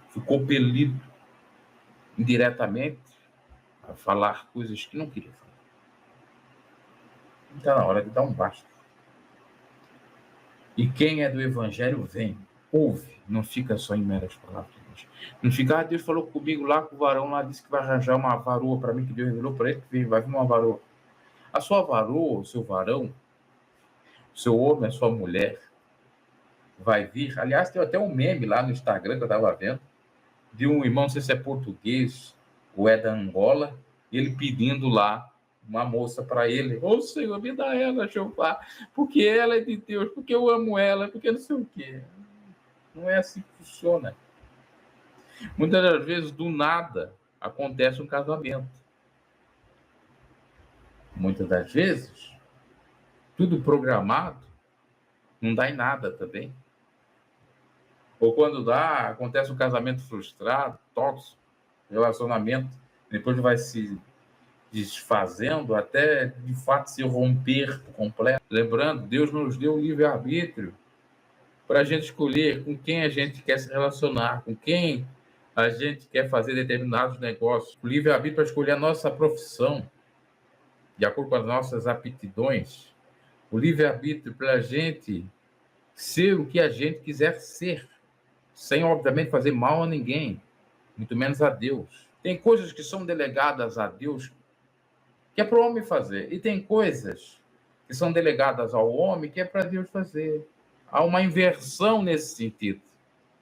[SPEAKER 1] ficou compelido indiretamente a falar coisas que não queria falar. Está na hora de dar um basta. E quem é do Evangelho vem, ouve, não fica só em meras palavras. Não fica, Deus falou comigo lá, com o varão lá, disse que vai arranjar uma varoa para mim, que Deus revelou para ele, que vai vir uma varoa. A sua varoa, o seu varão, o seu homem, a sua mulher, vai vir. Aliás, tem até um meme lá no Instagram que eu estava vendo, de um irmão, não sei se é português ou é da Angola, ele pedindo lá uma moça para ele. Ô Senhor, me dá ela, Jeová, porque ela é de Deus, porque eu amo ela, porque não sei o quê. Não é assim que funciona. Muitas das vezes, do nada, acontece um casamento. Muitas das vezes, tudo programado, não dá em nada também. Ou quando dá, acontece um casamento frustrado, tóxico, relacionamento, depois vai se desfazendo até, de fato, se romper por completo. Lembrando, Deus nos deu o livre-arbítrio para a gente escolher com quem a gente quer se relacionar, com quem a gente quer fazer determinados negócios. O livre-arbítrio para escolher a nossa profissão, de acordo com as nossas aptidões. O livre-arbítrio para a gente ser o que a gente quiser ser, sem, obviamente, fazer mal a ninguém, muito menos a Deus. Tem coisas que são delegadas a Deus que é para o homem fazer. E tem coisas que são delegadas ao homem que é para Deus fazer. Há uma inversão nesse sentido.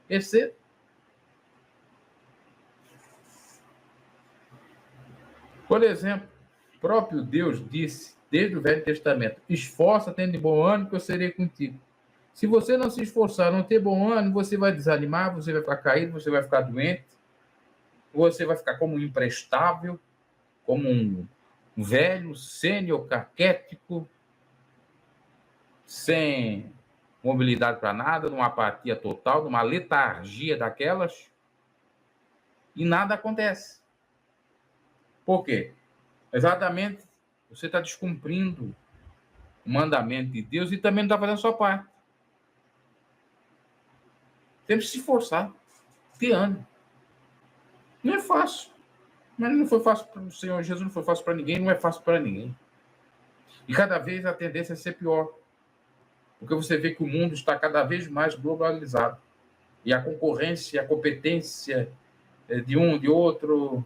[SPEAKER 1] Percebe? Por exemplo, o próprio Deus disse, desde o Velho Testamento, esforça, tendo de bom ânimo, que eu serei contigo. Se você não se esforçar, não ter bom ânimo, você vai desanimar, você vai ficar caído, você vai ficar doente, você vai ficar como um imprestável, como um velho, sênior, caquético, sem mobilidade para nada, numa apatia total, numa letargia daquelas, e nada acontece. Por quê? Exatamente, você está descumprindo o mandamento de Deus e também não está fazendo a sua parte. Temos que se esforçar, ter ânimo. Não é fácil. Mas não foi fácil para o Senhor Jesus, não foi fácil para ninguém, não é fácil para ninguém. E cada vez a tendência é ser pior. Porque você vê que o mundo está cada vez mais globalizado. E a concorrência, a competência de um, de outro,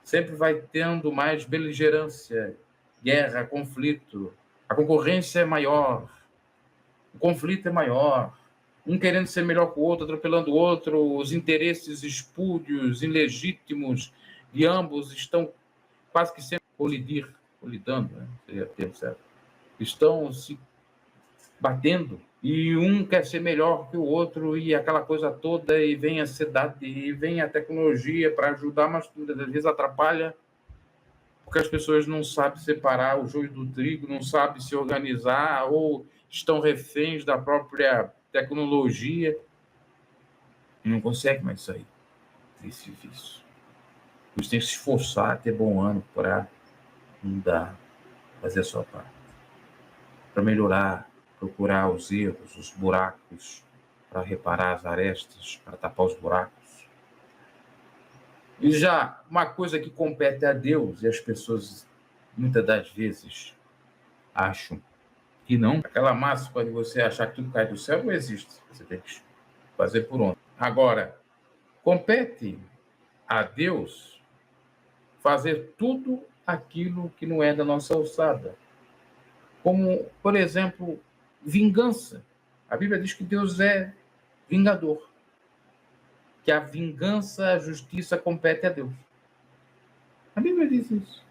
[SPEAKER 1] sempre vai tendo mais beligerância, guerra, conflito. A concorrência é maior, o conflito é maior, um querendo ser melhor que o outro, atropelando o outro, os interesses espúrios, ilegítimos de ambos estão quase que sempre colidando, né? Seria o termo certo. Estão se batendo, e um quer ser melhor que o outro, e aquela coisa toda, e vem a ansiedade, e vem a tecnologia para ajudar, mas muitas vezes atrapalha, porque as pessoas não sabem separar o joio do trigo, não sabem se organizar, ou estão reféns da própria tecnologia, e não conseguem mais sair desse vício. Eles têm que se esforçar, ter bom ânimo para mudar, fazer a sua parte, para melhorar, procurar os erros, os buracos, para reparar as arestas, para tapar os buracos. E já uma coisa que compete a Deus, e as pessoas muitas das vezes acham que não, aquela máxima de você achar que tudo cai do céu não existe, você tem que fazer por onde. Agora, compete a Deus fazer tudo aquilo que não é da nossa alçada. Como, por exemplo, vingança. A Bíblia diz que Deus é vingador, que a vingança, a justiça compete a Deus. A Bíblia diz isso.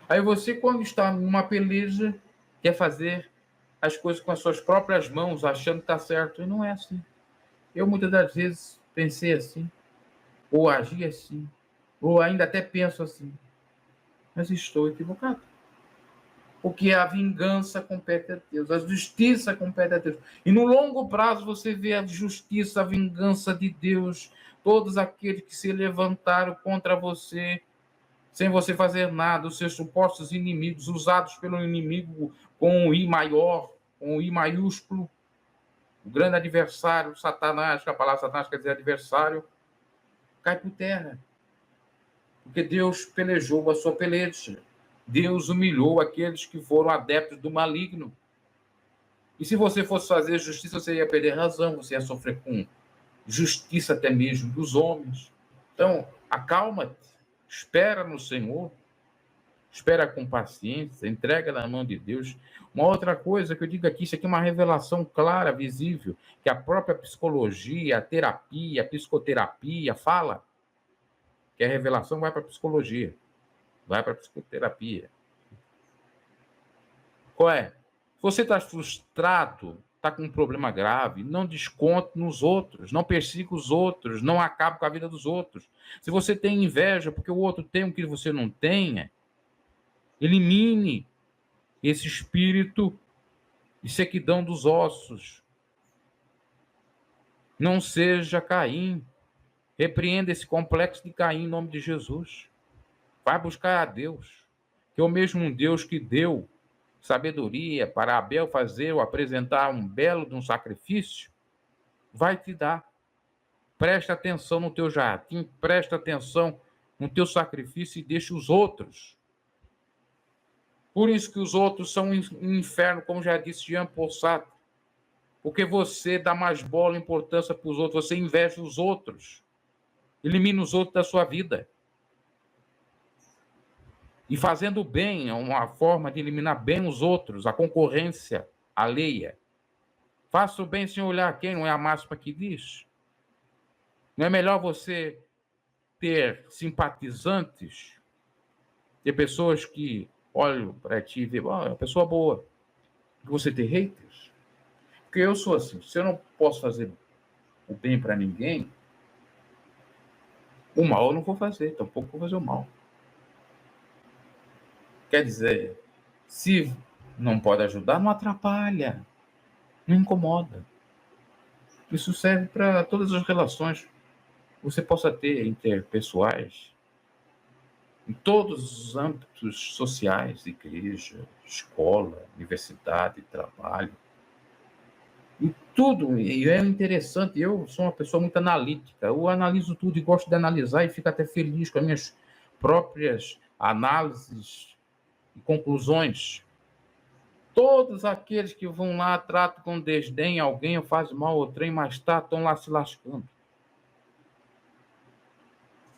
[SPEAKER 1] Aí você, quando está numa peleja, quer fazer as coisas com as suas próprias mãos, achando que está certo, e não é assim. Eu, muitas das vezes, pensei assim, ou agi assim, ou ainda até penso assim, mas estou equivocado. Porque a vingança compete a Deus, a justiça compete a Deus. E no longo prazo você vê a justiça, a vingança de Deus, todos aqueles que se levantaram contra você, sem você fazer nada, os seus supostos inimigos, usados pelo inimigo com o I maior, com o I maiúsculo, o grande adversário, Satanás, que a palavra Satanás quer dizer adversário, cai por terra. Porque Deus pelejou a sua peleja. Deus humilhou aqueles que foram adeptos do maligno. E se você fosse fazer justiça, você ia perder razão, você ia sofrer com justiça até mesmo dos homens. Então, acalma-te, espera no Senhor, espera com paciência, entrega na mão de Deus. Uma outra coisa que eu digo aqui, isso aqui é uma revelação clara, visível, que a própria psicologia, a terapia, a psicoterapia fala, que a revelação vai para a psicologia, vai para a psicoterapia. Qual é? Se você está frustrado, está com um problema grave, não desconte nos outros, não persiga os outros, não acabe com a vida dos outros. Se você tem inveja porque o outro tem o que você não tenha, elimine esse espírito de sequidão dos ossos. Não seja Caim. Repreenda esse complexo de Caim em nome de Jesus. Vai buscar a Deus, que é o mesmo Deus que deu sabedoria para Abel fazer ou apresentar um belo de um sacrifício, vai te dar. Presta atenção no teu jardim, presta atenção no teu sacrifício e deixa os outros. Por isso que os outros são um inferno, como já disse Jean Paul Sartre. Porque você dá mais bola e importância para os outros, você inveja os outros. Elimina os outros da sua vida. E fazendo bem é uma forma de eliminar bem os outros, a concorrência alheia. Faça o bem sem olhar quem, não é a máxima que diz? Não é melhor você ter simpatizantes, ter pessoas que olham para ti e veem, é uma pessoa boa, que você ter haters? Porque eu sou assim, se eu não posso fazer o bem para ninguém, o mal eu não vou fazer, tampouco vou fazer o mal. Quer dizer, se não pode ajudar, não atrapalha, não incomoda. Isso serve para todas as relações que você possa ter interpessoais, em todos os âmbitos sociais, igreja, escola, universidade, trabalho. E tudo, e é interessante, eu sou uma pessoa muito analítica, eu analiso tudo e gosto de analisar e fico até feliz com as minhas próprias análises e conclusões. Todos aqueles que vão lá, tratam com desdém alguém, ou fazem mal ao trem, mas estão lá se lascando.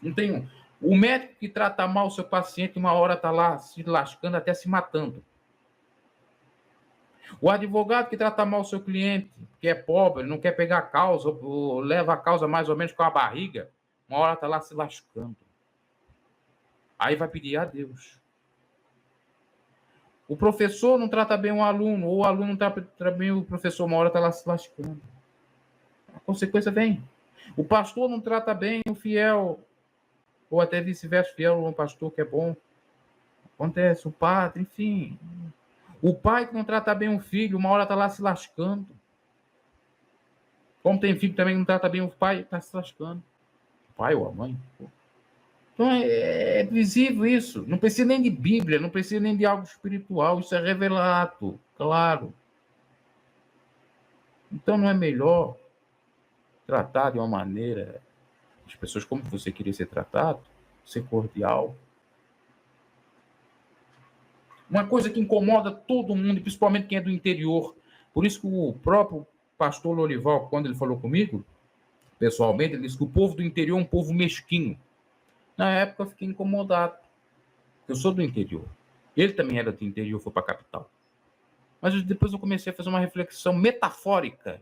[SPEAKER 1] Não tem o médico que trata mal o seu paciente, uma hora está lá se lascando, até se matando. O advogado que trata mal o seu cliente, que é pobre, não quer pegar a causa, ou leva a causa mais ou menos com a barriga, uma hora está lá se lascando. Aí vai pedir a Deus. O professor não trata bem o aluno, ou o aluno não trata bem o professor, uma hora está lá se lascando. A consequência vem. O pastor não trata bem o fiel, ou até vice-versa, fiel ou um pastor que é bom. Acontece, o padre, enfim. O pai que não trata bem o filho, uma hora está lá se lascando. Como tem filho também que não trata bem o pai, está se lascando. O pai ou a mãe. Então é visível isso. Não precisa nem de Bíblia, não precisa nem de algo espiritual. Isso é revelado, claro. Então não é melhor tratar de uma maneira as pessoas como você queria ser tratado, ser cordial. Uma coisa que incomoda todo mundo, principalmente quem é do interior. Por isso que o próprio pastor Lorival, quando ele falou comigo, pessoalmente, ele disse que o povo do interior é um povo mesquinho. Na época eu fiquei incomodado. Eu sou do interior. Ele também era do interior, foi para a capital. Mas depois eu comecei a fazer uma reflexão metafórica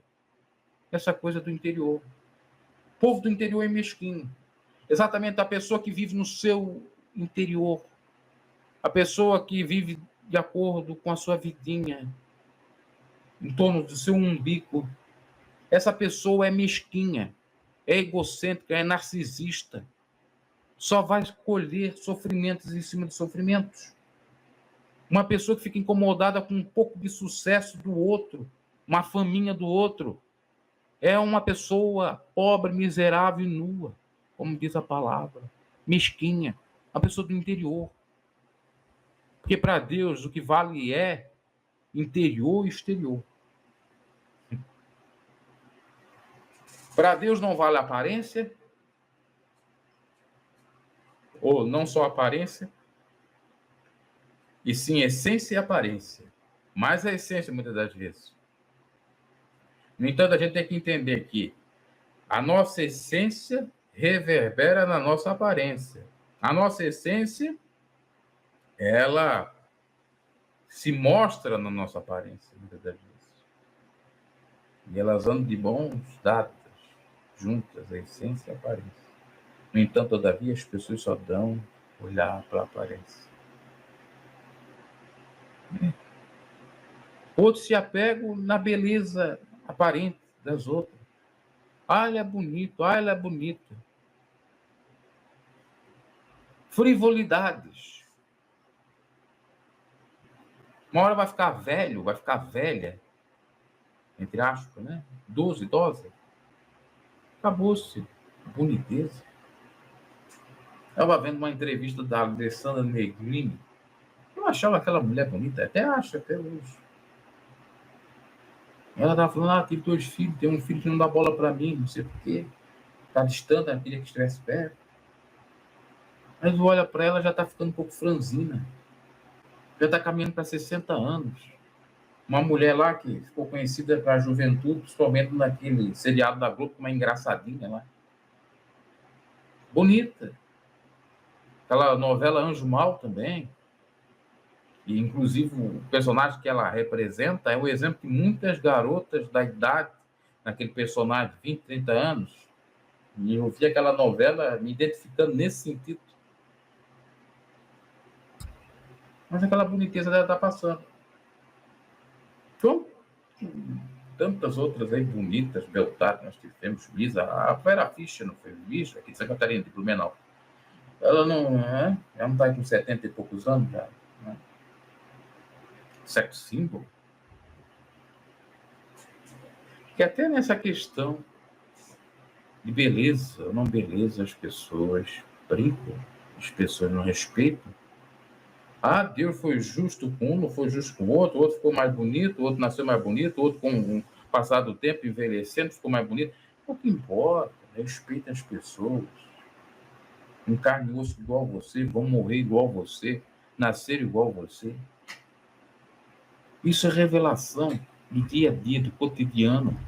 [SPEAKER 1] dessa coisa do interior. O povo do interior é mesquinho. Exatamente a pessoa que vive no seu interior. A pessoa que vive de acordo com a sua vidinha, em torno do seu umbigo. Essa pessoa é mesquinha, é egocêntrica, é narcisista. Só vai colher sofrimentos em cima de sofrimentos. Uma pessoa que fica incomodada com um pouco de sucesso do outro, uma faminha do outro, é uma pessoa pobre, miserável e nua, como diz a palavra, mesquinha, uma pessoa do interior. Porque para Deus o que vale é interior e exterior. Para Deus não vale aparência, ou não só aparência, e sim essência e aparência. Mais a essência, muitas das vezes. No entanto, a gente tem que entender que a nossa essência reverbera na nossa aparência. A nossa essência, ela se mostra na nossa aparência, muitas das vezes. E elas andam de bons dados, juntas, a essência e a aparência. No entanto, todavia, as pessoas só dão olhar para a aparência. Outros se apegam na beleza aparente das outras. Ah, ele é bonito, ah, ele é bonito. Frivolidades. Uma hora vai ficar velho, vai ficar velha, entre aspas, né? Idoso, idosa. Acabou-se a boniteza. Estava vendo uma entrevista da Alessandra Negrini. Eu achava aquela mulher bonita, até acho, até hoje. Ela estava falando, tive 2 filhos, tem um filho que não dá bola para mim, não sei porquê. Está distante, a filha que estivesse perto. Mas olha para ela, já está ficando um pouco franzina. Já está caminhando para 60 anos. Uma mulher lá que ficou conhecida para a juventude, principalmente naquele seriado da Globo, uma engraçadinha lá. Bonita. Aquela novela Anjo Mal também. E, inclusive, o personagem que ela representa é o exemplo de muitas garotas da idade, naquele personagem, 20, 30 anos. E eu vi aquela novela me identificando nesse sentido. Mas aquela boniteza dela está passando. Então, tantas outras aí bonitas, Beltar, nós tivemos, Lisa, a Vera Fischer, não foi Lisa, aqui de Santa Catarina, de Blumenau. Ela não está com 70 e poucos anos já. Né? Sex símbolo. Que até nessa questão de beleza ou não beleza, as pessoas brincam, as pessoas não respeitam. Ah, Deus foi justo com um, não foi justo com o outro ficou mais bonito, o outro nasceu mais bonito, o outro com o passar do tempo, envelhecendo, ficou mais bonito. O que importa, respeita as pessoas. Um carne e osso igual a você, vão morrer igual a você, nascer igual a você. Isso é revelação do dia a dia, do cotidiano.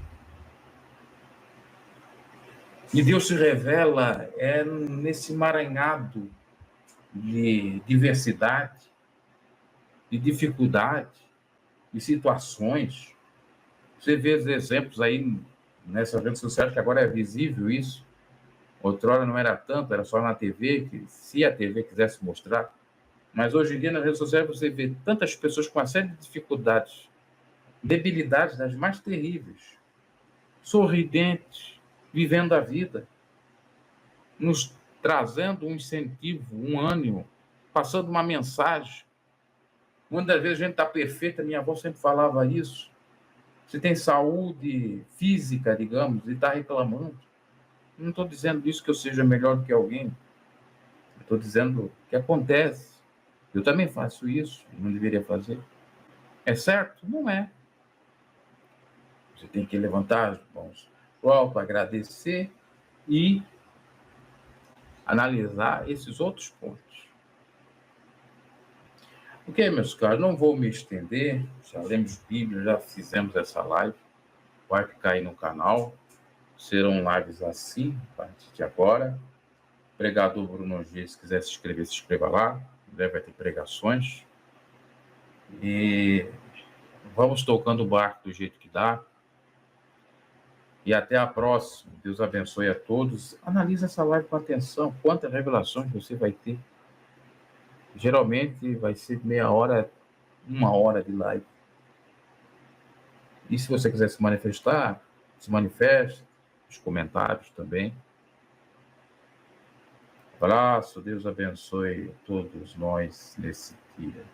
[SPEAKER 1] E Deus se revela nesse emaranhado de diversidade, de dificuldade, e situações. Você vê os exemplos aí nessas redes sociais, que agora é visível isso. Outrora não era tanto, era só na TV, que se a TV quisesse mostrar. Mas hoje em dia, nas redes sociais, você vê tantas pessoas com uma série de dificuldades, debilidades das mais terríveis, sorridentes, vivendo a vida, nos trazendo um incentivo, um ânimo, passando uma mensagem. Muitas vezes a gente está perfeita, minha avó sempre falava isso. Você tem saúde física, digamos, e está reclamando. Não estou dizendo isso que eu seja melhor do que alguém. Estou dizendo que acontece. Eu também faço isso, não deveria fazer. É certo? Não é. Você tem que levantar as mãos pro alto, agradecer e analisar esses outros pontos. Ok, meus caros, não vou me estender. Já lemos Bíblia, já fizemos essa live. Vai ficar aí no canal. Serão lives assim, a partir de agora. Pregador Bruno G, se quiser se inscreva lá. Em breve vai ter pregações. E vamos tocando o barco do jeito que dá. E até a próxima. Deus abençoe a todos. Analise essa live com atenção. Quantas revelações você vai ter. Geralmente vai ser meia hora, 1 hora de live. E se você quiser se manifestar, se manifeste. Nos comentários também. Abraço. Deus abençoe todos nós nesse dia.